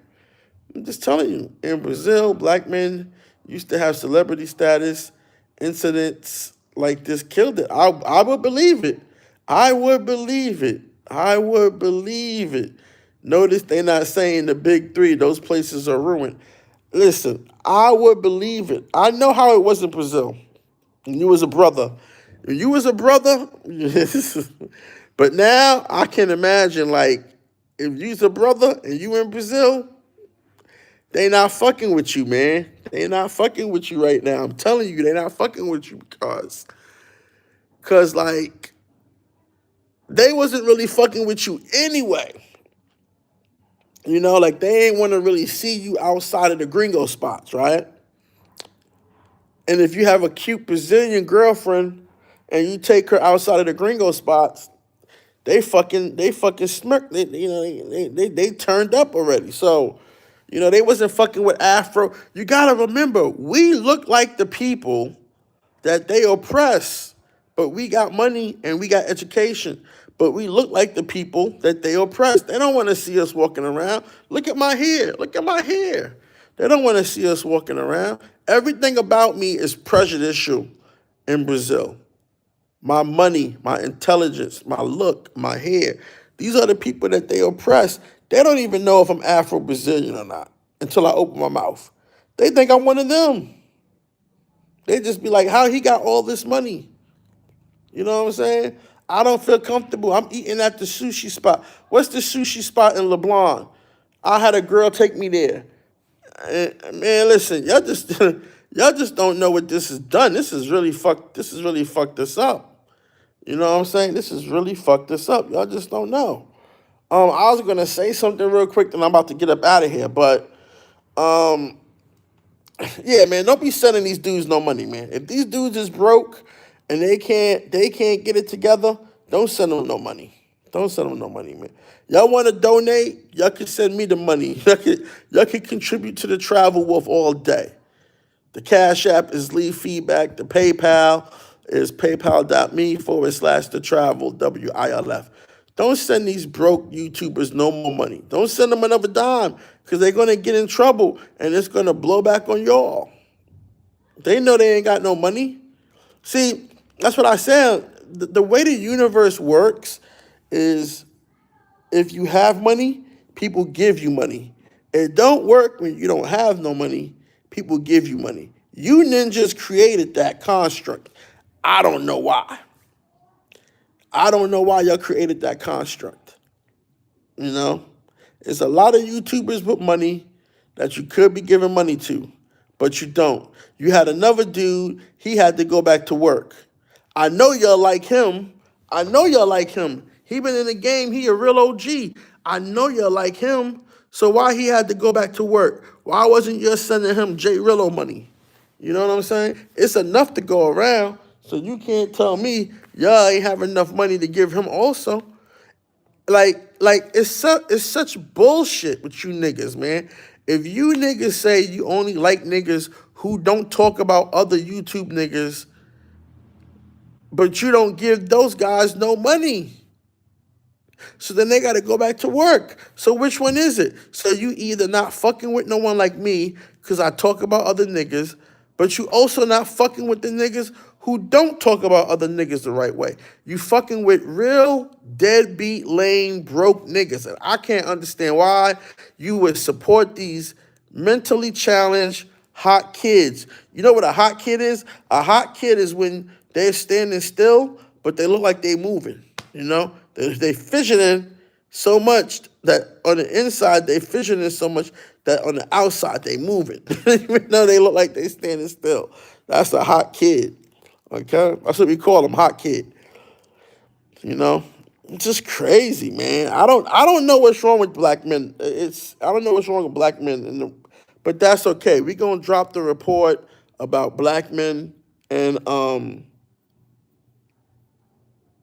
I'm just telling you. In Brazil, black men used to have celebrity status. Incidents like this killed it. I would believe it. I would believe it. I would believe it. Notice they're not saying the big three. Those places are ruined. Listen, I would believe it. I know how it was in Brazil. When you was a brother. When you was a brother, but now I can imagine, like, if you's a brother and you in Brazil, they not fucking with you, man. They not fucking with you right now. I'm telling you, they not fucking with you because like, they wasn't really fucking with you anyway. You know, like they ain't want to really see you outside of the gringo spots, right? And if you have a cute Brazilian girlfriend and you take her outside of the gringo spots, they fucking smirk. They turned up already. So, you know, they wasn't fucking with Afro. You gotta remember, we look like the people that they oppress, but we got money and we got education. But we look like the people that they oppress. They don't want to see us walking around. Look at my hair. Look at my hair. They don't want to see us walking around. Everything about me is prejudicial in Brazil. My money, my intelligence, my look, my hair. These are the people that they oppress. They don't even know if I'm Afro-Brazilian or not until I open my mouth. They think I'm one of them. They just be like, how he got all this money? You know what I'm saying? I don't feel comfortable. I'm eating at the sushi spot. What's the sushi spot in LeBlanc? I had a girl take me there. And, man, listen, y'all just don't know what this has done. This has really fucked us up. You know what I'm saying? This has really fucked us up. Y'all just don't know. I was gonna say something real quick, and I'm about to get up out of here. But yeah, man, don't be sending these dudes no money, man. If these dudes is broke and they can't get it together, don't send them no money. Don't send them no money, man. Y'all want to donate? Y'all can send me the money. Y'all can contribute to the Travel Wolf all day. The Cash App is leave feedback. The PayPal is paypal.me/the travel WILF. Don't send these broke YouTubers no more money. Don't send them another dime because they're going to get in trouble and it's going to blow back on y'all. They know they ain't got no money. See, that's what I said. The way the universe works is if you have money, people give you money. It don't work when you don't have no money. People give you money. You ninjas created that construct. I don't know why. I don't know why y'all created that construct. You know? There's a lot of YouTubers with money that you could be giving money to, but you don't. You had another dude, he had to go back to work. I know y'all like him. I know y'all like him. He been in the game. He a real OG. I know y'all like him. So why he had to go back to work? Why wasn't you sending him J Rillo money? You know what I'm saying? It's enough to go around. So you can't tell me y'all ain't have enough money to give him also. Like it's such bullshit with you niggas, man. If you niggas say you only like niggas who don't talk about other YouTube niggas, but you don't give those guys no money. So then they got to go back to work. So which one is it? So you either not fucking with no one like me because I talk about other niggas, but you also not fucking with the niggas who don't talk about other niggas the right way. You fucking with real deadbeat, lame, broke niggas. And I can't understand why you would support these mentally challenged hot kids. You know what a hot kid is? A hot kid is when they're standing still, but they look like they moving, you know? They fidgeting so much that on the inside they fidgeting so much that on the outside they moving. Even though they look like they standing still. That's a hot kid. Okay? That's what we call him, hot kid. You know? It's just crazy, man. I don't know what's wrong with black men. I don't know what's wrong with black men but that's okay. We're gonna drop the report about black men and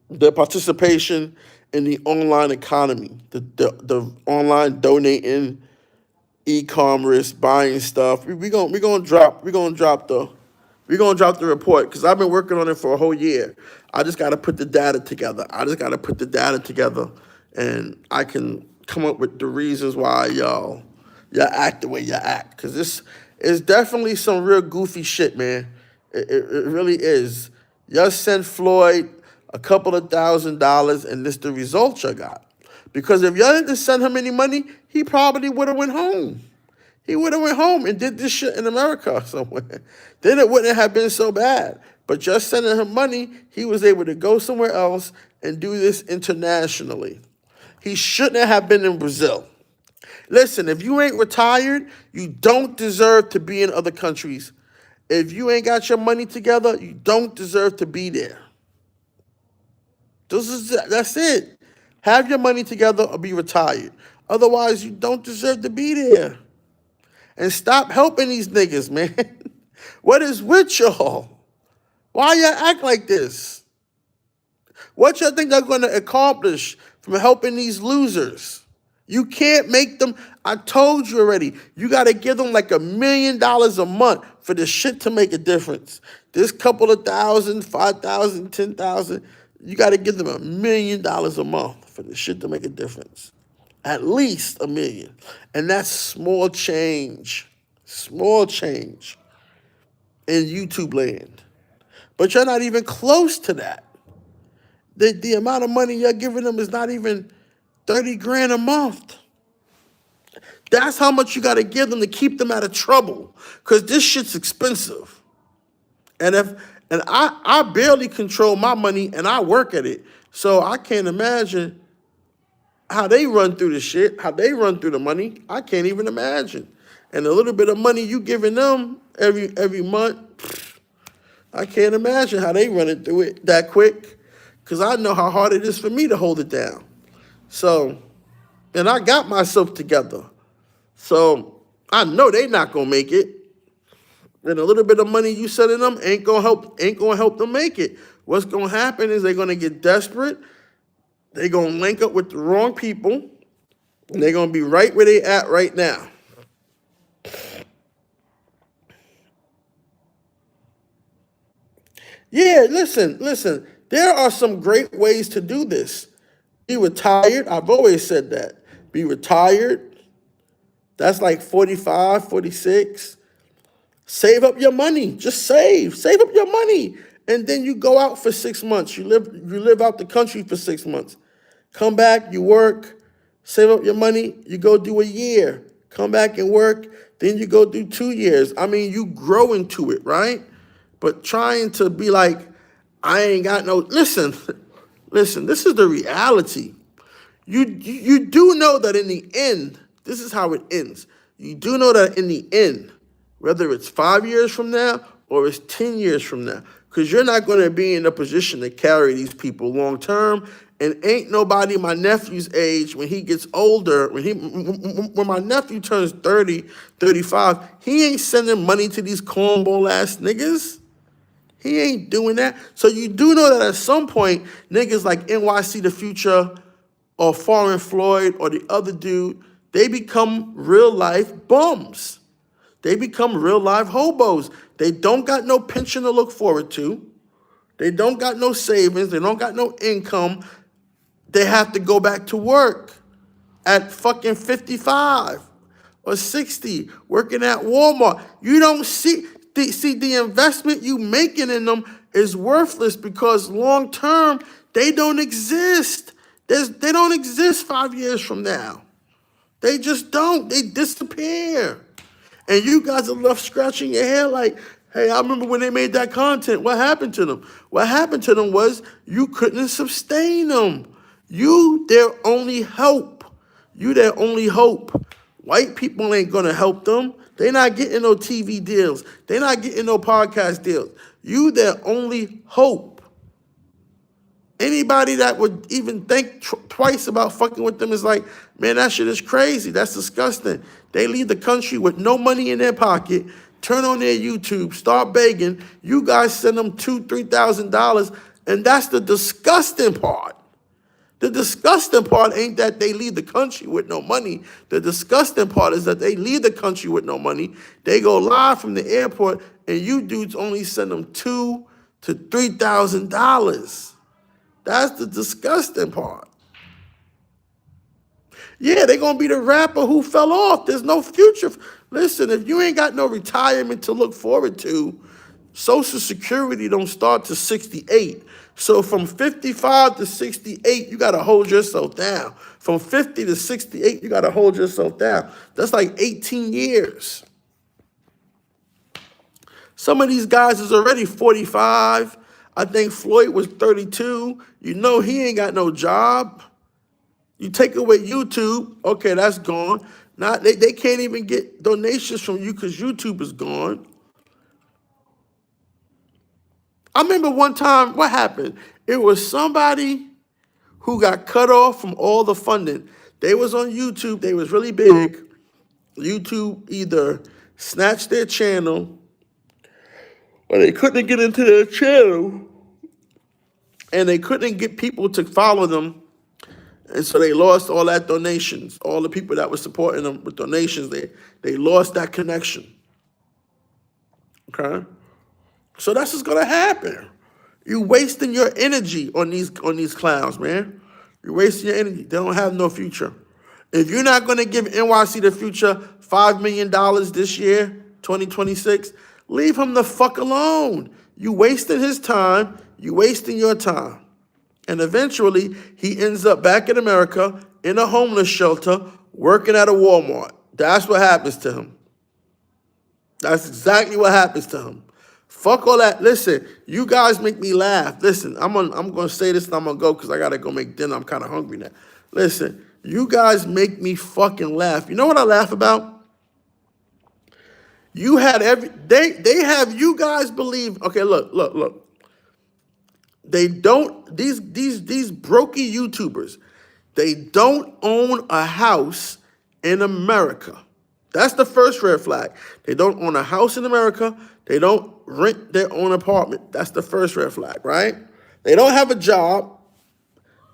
their participation in the online economy, the online donating, e-commerce, buying stuff. We're gonna drop the report because I've been working on it for a whole year. I just got to put the data together. And I can come up with the reasons why y'all act the way you act. Because this is definitely some real goofy shit, man. It really is. Y'all sent Floyd a couple of $1,000s, and this the result you got. Because if y'all didn't send him any money, he probably would have went home. He would have went home and did this shit in America somewhere. Then it wouldn't have been so bad. But just sending him money, he was able to go somewhere else and do this internationally. He shouldn't have been in Brazil. Listen, if you ain't retired, you don't deserve to be in other countries. If you ain't got your money together, you don't deserve to be there. That's it. Have your money together or be retired. Otherwise, you don't deserve to be there. And stop helping these niggas, man. What is with y'all? Why y'all act like this? What y'all think they're going to accomplish from helping these losers? You can't make them. I told you already. You got to give them like $1 million a month for this shit to make a difference. This couple of thousand, 5,000, 10,000, you got to give them $1 million a month for this shit to make a difference. At least $1 million. And that's small change. Small change in YouTube land. But you're not even close to that. The amount of money you're giving them is not even 30 grand a month. That's how much you got to give them to keep them out of trouble. Because this shit's expensive. And I barely control my money and I work at it. So I can't imagine how they run through the shit, how they run through the money. I can't even imagine. And a little bit of money you giving them every month, I can't imagine how they running through it that quick. Because I know how hard it is for me to hold it down. So, and I got myself together. So I know they not gonna make it. And a little bit of money you sending them ain't gonna help them make it. What's gonna happen is they're gonna get desperate. They're gonna link up with the wrong people. And they're gonna be right where they at right now. Yeah, listen. There are some great ways to do this. Be retired. I've always said that. Be retired. That's like 45, 46. Save up your money. Just save. Save up your money. And then you go out for 6 months. You live out the country for 6 months. Come back, you work, save up your money, you go do a year. Come back and work, then you go do 2 years. I mean, you grow into it, right? But trying to be like, I ain't got no, listen, this is the reality. You do know that in the end, this is how it ends. You do know that in the end, whether it's 5 years from now or it's 10 years from now, because you're not going to be in a position to carry these people long term. And ain't nobody my nephew's age when he gets older, when my nephew turns 30, 35, he ain't sending money to these cornball ass niggas. He ain't doing that. So you do know that at some point, niggas like NYC The Future or Foreign Floyd or the other dude, they become real life bums. They become real life hobos. They don't got no pension to look forward to. They don't got no savings. They don't got no income. They have to go back to work at fucking 55 or 60, working at Walmart. You don't see the investment you making in them is worthless because long term, they don't exist. They don't exist 5 years from now. They just don't. They disappear. And you guys are left scratching your head like, hey, I remember when they made that content. What happened to them? What happened to them was you couldn't sustain them. You their only hope. You their only hope. White people ain't gonna help them. They're not getting no TV deals. They're not getting no podcast deals. You their only hope. Anybody that would even think twice about fucking with them is like, man, that shit is crazy. That's disgusting. They leave the country with no money in their pocket, turn on their YouTube, start begging. You guys send them $2,000, $3,000, and that's the disgusting part. The disgusting part ain't that they leave the country with no money. The disgusting part is that they leave the country with no money. They go live from the airport, and you dudes only send them $2,000 to $3,000. That's the disgusting part. Yeah, they're going to be the rapper who fell off. There's no future. Listen, if you ain't got no retirement to look forward to, Social Security don't start to 68. So from 55 to 68, you got to hold yourself down. From 50 to 68, you got to hold yourself down. That's like 18 years. Some of these guys is already 45. I think Floyd was 32. You know he ain't got no job. You take away YouTube, okay, that's gone. Now they can't even get donations from you because YouTube is gone. I remember one time, what happened? It was somebody who got cut off from all the funding. They was on YouTube. They was really big. YouTube either snatched their channel or they couldn't get into their channel and they couldn't get people to follow them. And so they lost all that donations. All the people that were supporting them with donations, they lost that connection. Okay? So that's what's gonna happen. You wasting your energy on these clowns, man. You're wasting your energy. They don't have no future. If you're not gonna give NYC the future $5 million this year, 2026, leave him the fuck alone. You wasting his time. You wasting your time. And eventually, he ends up back in America in a homeless shelter, working at a Walmart. That's what happens to him. That's exactly what happens to him. Fuck all that. Listen, you guys make me laugh. Listen, I'm gonna say this and I'm gonna go because I gotta go make dinner. I'm kind of hungry now. Listen, you guys make me fucking laugh. You know what I laugh about? You had they have you guys believe. Okay, look. They don't, these brokey YouTubers, they don't own a house in America. That's the first red flag. They don't own a house in America. They don't rent their own apartment. That's the first red flag, right? They don't have a job.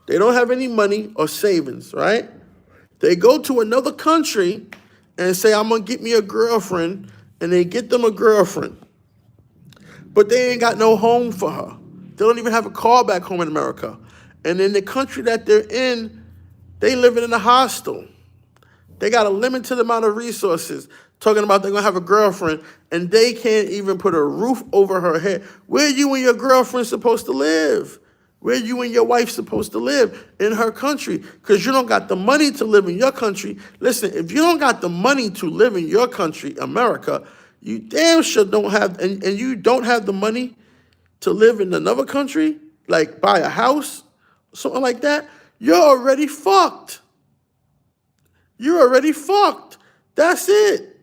They don't have any money or savings, right? They go to another country and say, I'm going to get me a girlfriend, and they get them a girlfriend. But they ain't got no home for her. They don't even have a car back home in America. And in the country that they're in, they living in a hostel. They got a limited amount of resources. Talking about they're going to have a girlfriend, and they can't even put a roof over her head. Where you and your girlfriend supposed to live? Where you and your wife supposed to live? In her country. Because you don't got the money to live in your country. Listen, if you don't got the money to live in your country, America, you damn sure don't have, and you don't have the money to live in another country, like buy a house, something like that, you're already fucked. You're already fucked. That's it.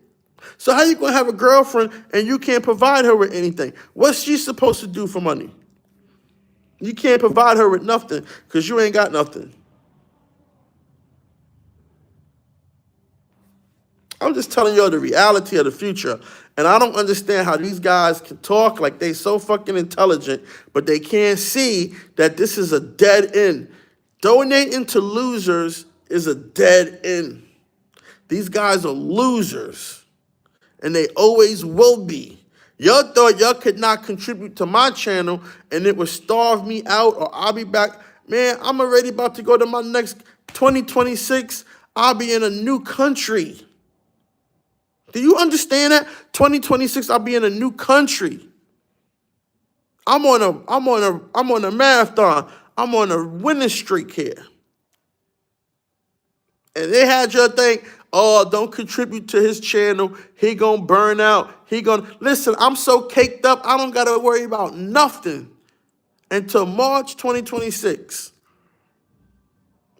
So how you gonna have a girlfriend and you can't provide her with anything? What's she supposed to do for money? You can't provide her with nothing because you ain't got nothing. I'm just telling y'all the reality of the future. And I don't understand how these guys can talk like they so fucking intelligent, but they can't see that this is a dead end. Donating to losers is a dead end. These guys are losers, and they always will be. Y'all thought y'all could not contribute to my channel, and it would starve me out, or I'll be back. Man, I'm already about to go to my next 2026. I'll be in a new country. Do you understand that? 2026, I'll be in a new country. I'm on a marathon. I'm on a winning streak here. And they had you think, oh, don't contribute to his channel. He gonna burn out. Listen, I'm so caked up, I don't gotta worry about nothing until March 2026.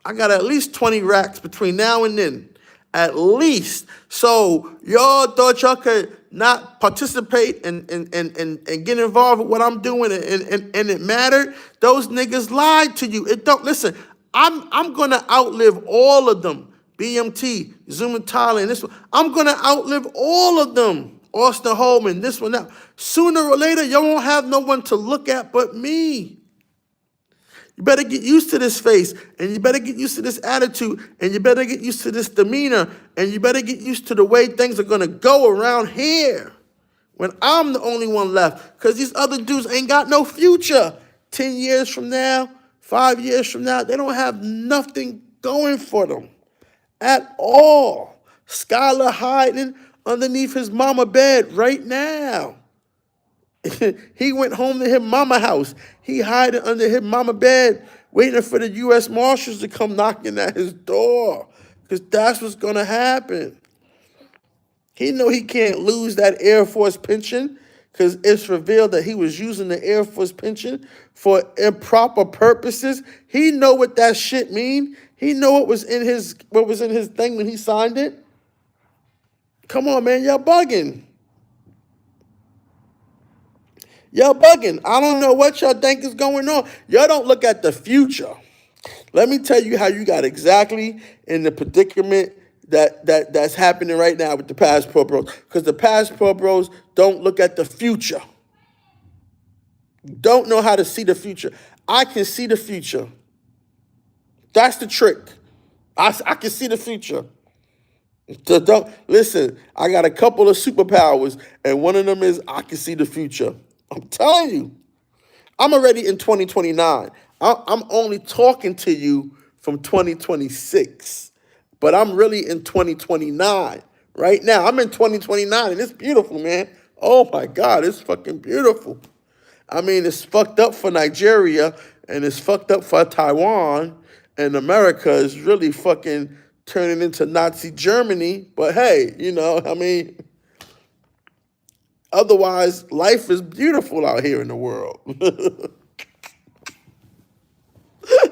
I got at least 20 racks between now and then. At least. So y'all thought y'all could not participate and get involved with what I'm doing and it mattered. Those niggas lied to you. It don't listen. I'm gonna outlive all of them. BMT, Zoom in Thailand, this one. I'm gonna outlive all of them. Austin Holman, this one now. Sooner or later, y'all won't have no one to look at but me. You better get used to this face, and you better get used to this attitude, and you better get used to this demeanor, and you better get used to the way things are gonna go around here when I'm the only one left, because these other dudes ain't got no future. 10 years from now, 5 years from now, they don't have nothing going for them at all. Skylar hiding underneath his mama bed right now. He went home to his mama house. He hiding under his mama bed, waiting for the U.S. Marshals to come knocking at his door, because that's what's gonna happen. He know he can't lose that Air Force pension, because it's revealed that he was using the Air Force pension for improper purposes. He know what that shit mean. He know what was in his thing when he signed it. Come on, man, y'all bugging. Y'all bugging. I don't know what y'all think is going on. Y'all don't look at the future. Let me tell you how you got exactly in the predicament that's happening right now with the passport bros. Because the passport bros don't look at the future. Don't know how to see the future. I can see the future. That's the trick. I can see the future. So don't listen. I got a couple of superpowers, and one of them is I can see the future. I'm telling you, I'm already in 2029. I'm only talking to you from 2026, but I'm really in 2029 right now. I'm in 2029, and it's beautiful, man. Oh my God, it's fucking beautiful. I mean, it's fucked up for Nigeria, and it's fucked up for Taiwan, and America is really fucking turning into Nazi Germany. But hey, I mean, otherwise, life is beautiful out here in the world.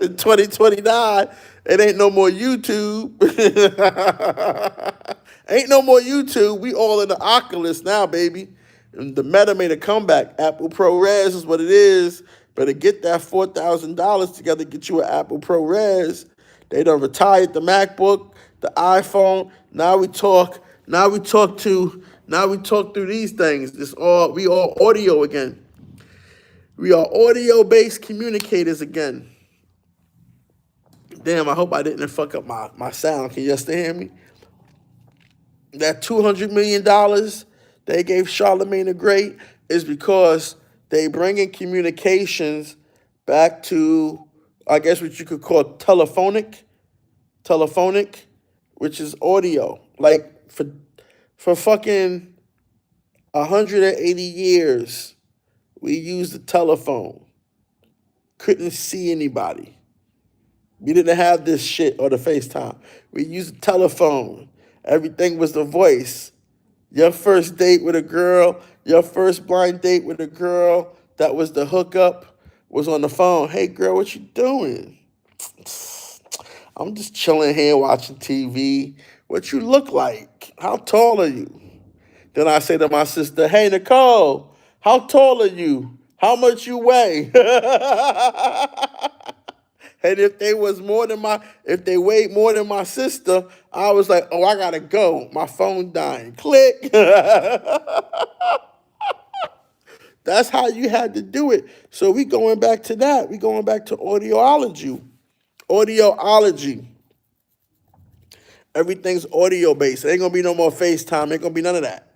In 2029, it ain't no more YouTube. Ain't no more YouTube. We all in the Oculus now, baby. And the Meta made a comeback. Apple ProRes is what it is. Better get that $4,000 together, get you an Apple ProRes. They done retired the MacBook, the iPhone. Now we talk through these things. We all audio again. We are audio-based communicators again. Damn, I hope I didn't fuck up my sound. Can you still hear me? That $200 million they gave Charlemagne the Great is because they bringing communications back to, I guess what you could call telephonic, which is audio. Like for fucking 180 years, we used the telephone. Couldn't see anybody. We didn't have this shit or the FaceTime. We used the telephone. Everything was the voice. Your first date with a girl, your first blind date with a girl, that was the hookup, was on the phone. Hey, girl, what you doing? I'm just chilling here watching TV. What you look like? How tall are you? Then I say to my sister, hey, Nicole, how tall are you? How much you weigh? And if they weighed more than my sister, I was like, oh, I gotta go. My phone dying. Click. That's how you had to do it. So we going back to that. We going back to audioology. Everything's audio based. Ain't gonna be no more FaceTime. Ain't gonna be none of that.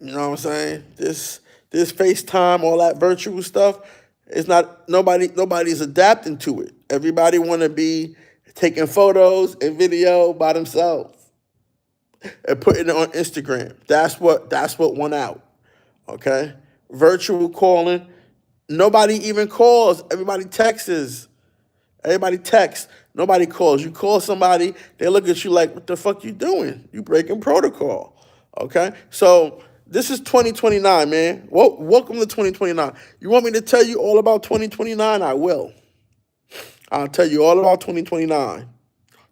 You know what I'm saying? This FaceTime, all that virtual stuff, it's not nobody's adapting to it. Everybody want to be taking photos and video by themselves and putting it on Instagram. That's what won out. Okay? Virtual calling. Nobody even calls. Everybody texts. Nobody calls. You call somebody, they look at you like, what the fuck you doing? You breaking protocol. Okay? So this is 2029, man. Welcome to 2029. You want me to tell you all about 2029? I will. I'll tell you all about 2029.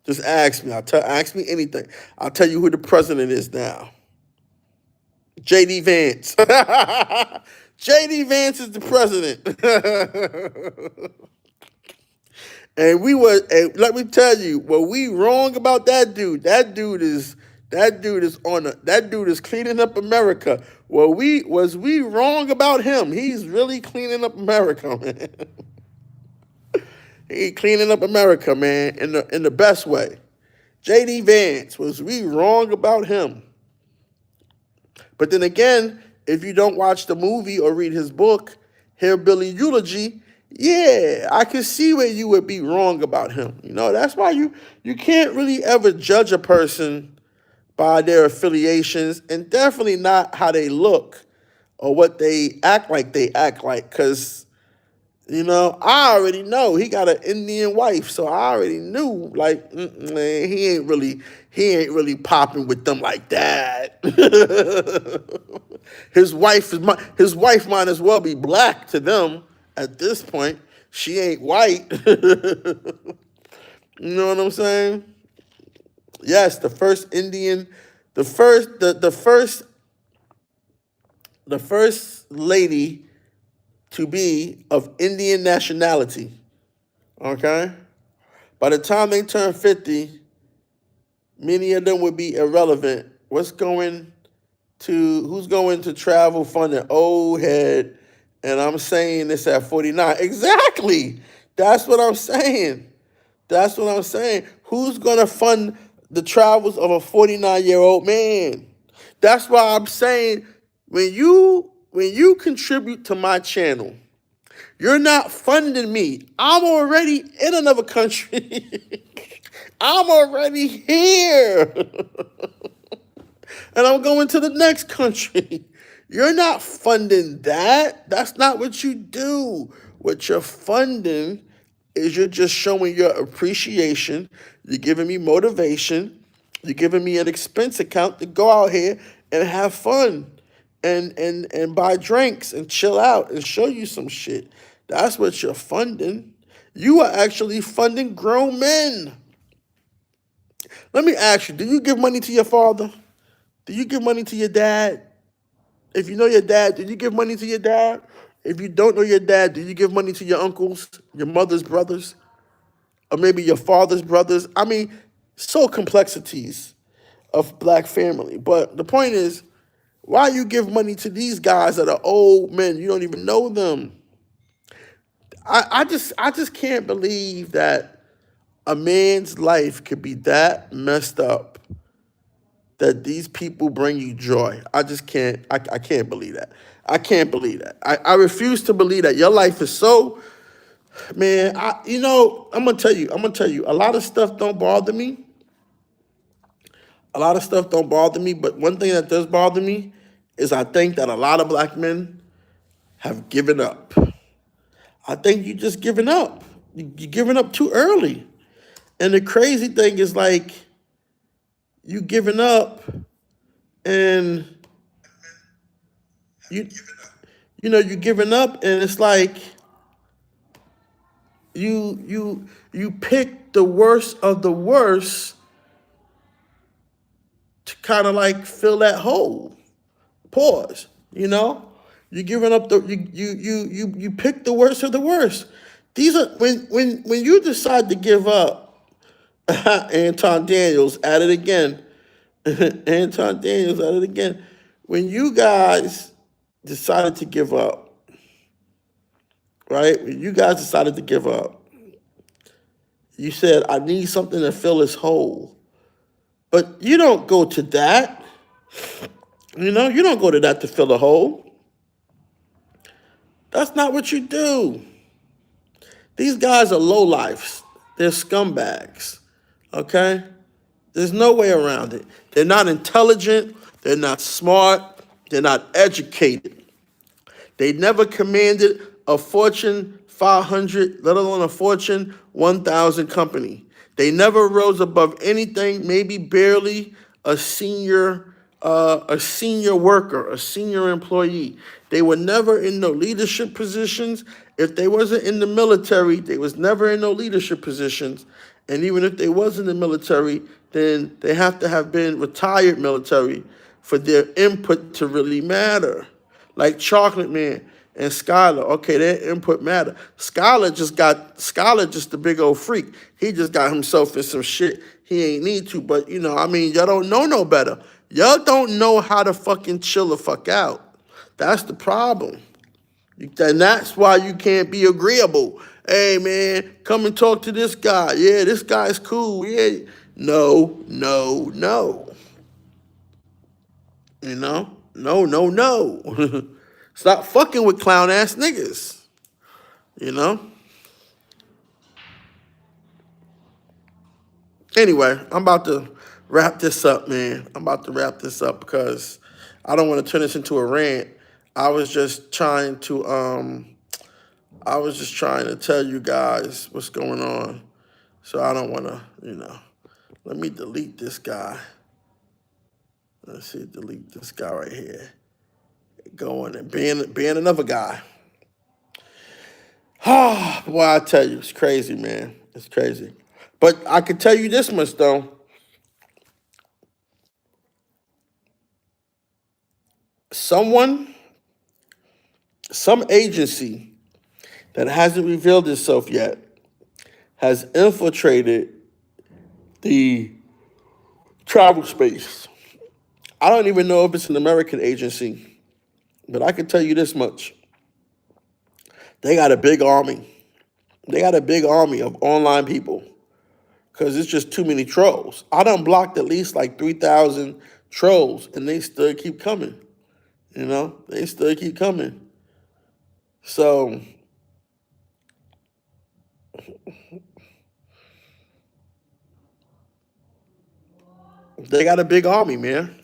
Just ask me. Ask me anything. I'll tell you who the president is now. J.D. Vance. J.D. Vance is the president. And let me tell you, were we wrong about that dude? That dude is cleaning up America. Was we wrong about him? He's really cleaning up America, man. He cleaning up America, man, in the best way. J.D. Vance, was we wrong about him? But then again, if you don't watch the movie or read his book, Hillbilly Eulogy, yeah, I can see where you would be wrong about him. That's why you can't really ever judge a person by their affiliations, and definitely not how they look or what they act like. Because I already know he got an Indian wife, so I already knew, like, man, he ain't really popping with them like that. His wife might as well be black to them at this point. She ain't white. You know what I'm saying? Yes, the first lady to be of Indian nationality. Okay? By the time they turn 50, many of them would be irrelevant. Who's going to travel fund an old head? And I'm saying this at 49. Exactly. That's what I'm saying. Who's going to fund the travels of a 49-year-old man? That's why I'm saying when you contribute to my channel, you're not funding me. I'm already in another country. I'm already here. And I'm going to the next country. You're not funding that. That's not what you do. What you're funding is you're just showing your appreciation. You're giving me motivation. You're giving me an expense account to go out here and have fun and buy drinks and chill out and show you some shit. That's what you're funding. You are actually funding grown men. Let me ask you, do you give money to your father? Do you give money to your dad? If you know your dad, do you give money to your dad? If you don't know your dad, do you give money to your uncles, your mother's brothers, or maybe your father's brothers? I mean, so complexities of black family. But the point is, why you give money to these guys that are old men? You don't even know them. I just can't believe that a man's life could be that messed up that these people bring you joy. I just can't. I can't believe that. I can't believe that. I refuse to believe that. Your life is so, man. I'm gonna tell you. A lot of stuff don't bother me. But one thing that does bother me is I think that a lot of black men have given up. I think you just giving up. You're giving up too early. And the crazy thing is, like, you giving up and you're giving up, and it's like you pick the worst of the worst to kind of like fill that hole. Pause. You're giving up you pick the worst of the worst. These are when you decide to give up. Anton Daniels at it again. Anton Daniels at it again. When you guys decided to give up, right? When you guys decided to give up, you said, I need something to fill this hole. But you don't go to that. You don't go to that to fill a hole. That's not what you do. These guys are lowlifes. They're scumbags. Okay? There's no way around it. They're not intelligent. They're not smart. They're not educated. They never commanded a Fortune 500, let alone a Fortune 1000 company. They never rose above anything, maybe barely a senior worker, a senior employee. They were never in no leadership positions. If they wasn't in the military, they was never in no leadership positions. And even if they was in the military, then they have to have been retired military for their input to really matter. Like Chocolate Man and Skylar, okay, their input matter. Skylar just a big old freak. He just got himself in some shit he ain't need to. But, I mean, y'all don't know no better. Y'all don't know how to fucking chill the fuck out. That's the problem. And that's why you can't be agreeable. Hey, man, come and talk to this guy. Yeah, this guy's cool. Yeah. No, no, no. No, no, no. Stop fucking with clown-ass niggas. Anyway, I'm about to wrap this up, man. I'm about to wrap this up because I don't want to turn this into a rant. I was just trying to tell you guys what's going on. So I don't want to, let me delete this guy. Let's see, delete this guy right here. Going and being another guy. Boy, I tell you, it's crazy, man. It's crazy. But I can tell you this much, though. Some agency that hasn't revealed itself yet has infiltrated the travel space. I don't even know if it's an American agency, but I can tell you this much. They got a big army. They got a big army of online people because it's just too many trolls. I done blocked at least like 3,000 trolls, and they still keep coming. They still keep coming. So they got a big army, man.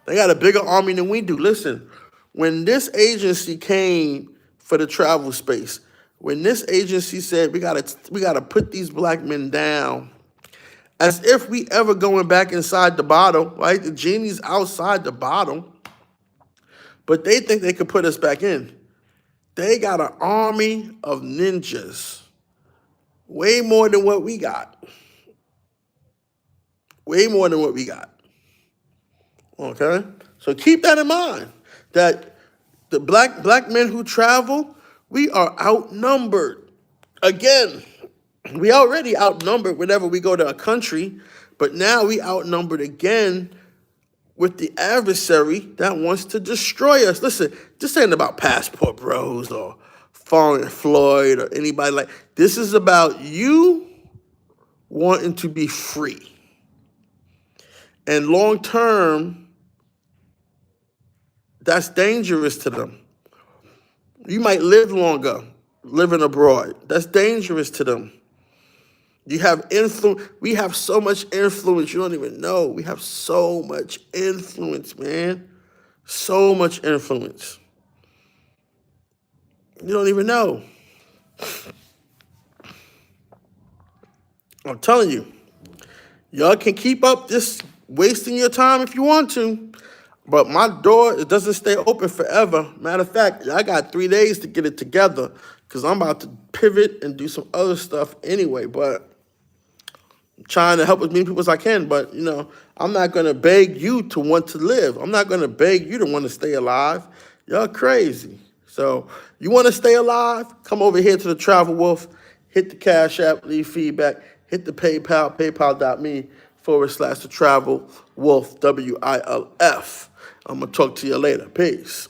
They got a bigger army than we do. Listen, when this agency came for the travel space, when this agency said we gotta put these black men down, as if we ever going back inside the bottle, right? The genie's outside the bottle, but they think they could put us back in. They got an army of ninjas, way more than what we got. Way more than what we got. Okay? So keep that in mind, that the black men who travel, we are outnumbered. Again, we already outnumbered whenever we go to a country, but now we outnumbered again with the adversary that wants to destroy us. Listen, this ain't about Passport Bros or Foreign Floyd or anybody like. This is about you wanting to be free. And long term, that's dangerous to them. You might live longer living abroad. That's dangerous to them. You have influence. We have so much influence. You don't even know. We have so much influence, man. So much influence. You don't even know. I'm telling you. Y'all can keep up this wasting your time if you want to. But my door, it doesn't stay open forever. Matter of fact, I got 3 days to get it together because I'm about to pivot and do some other stuff anyway. But I'm trying to help as many people as I can. But, I'm not going to beg you to want to live. I'm not going to beg you to want to stay alive. Y'all crazy. So you want to stay alive? Come over here to the Travel Wolf. Hit the Cash App, leave feedback. Hit the PayPal, paypal.me/the Travel Wolf, WILF. I'm going to talk to you later. Peace.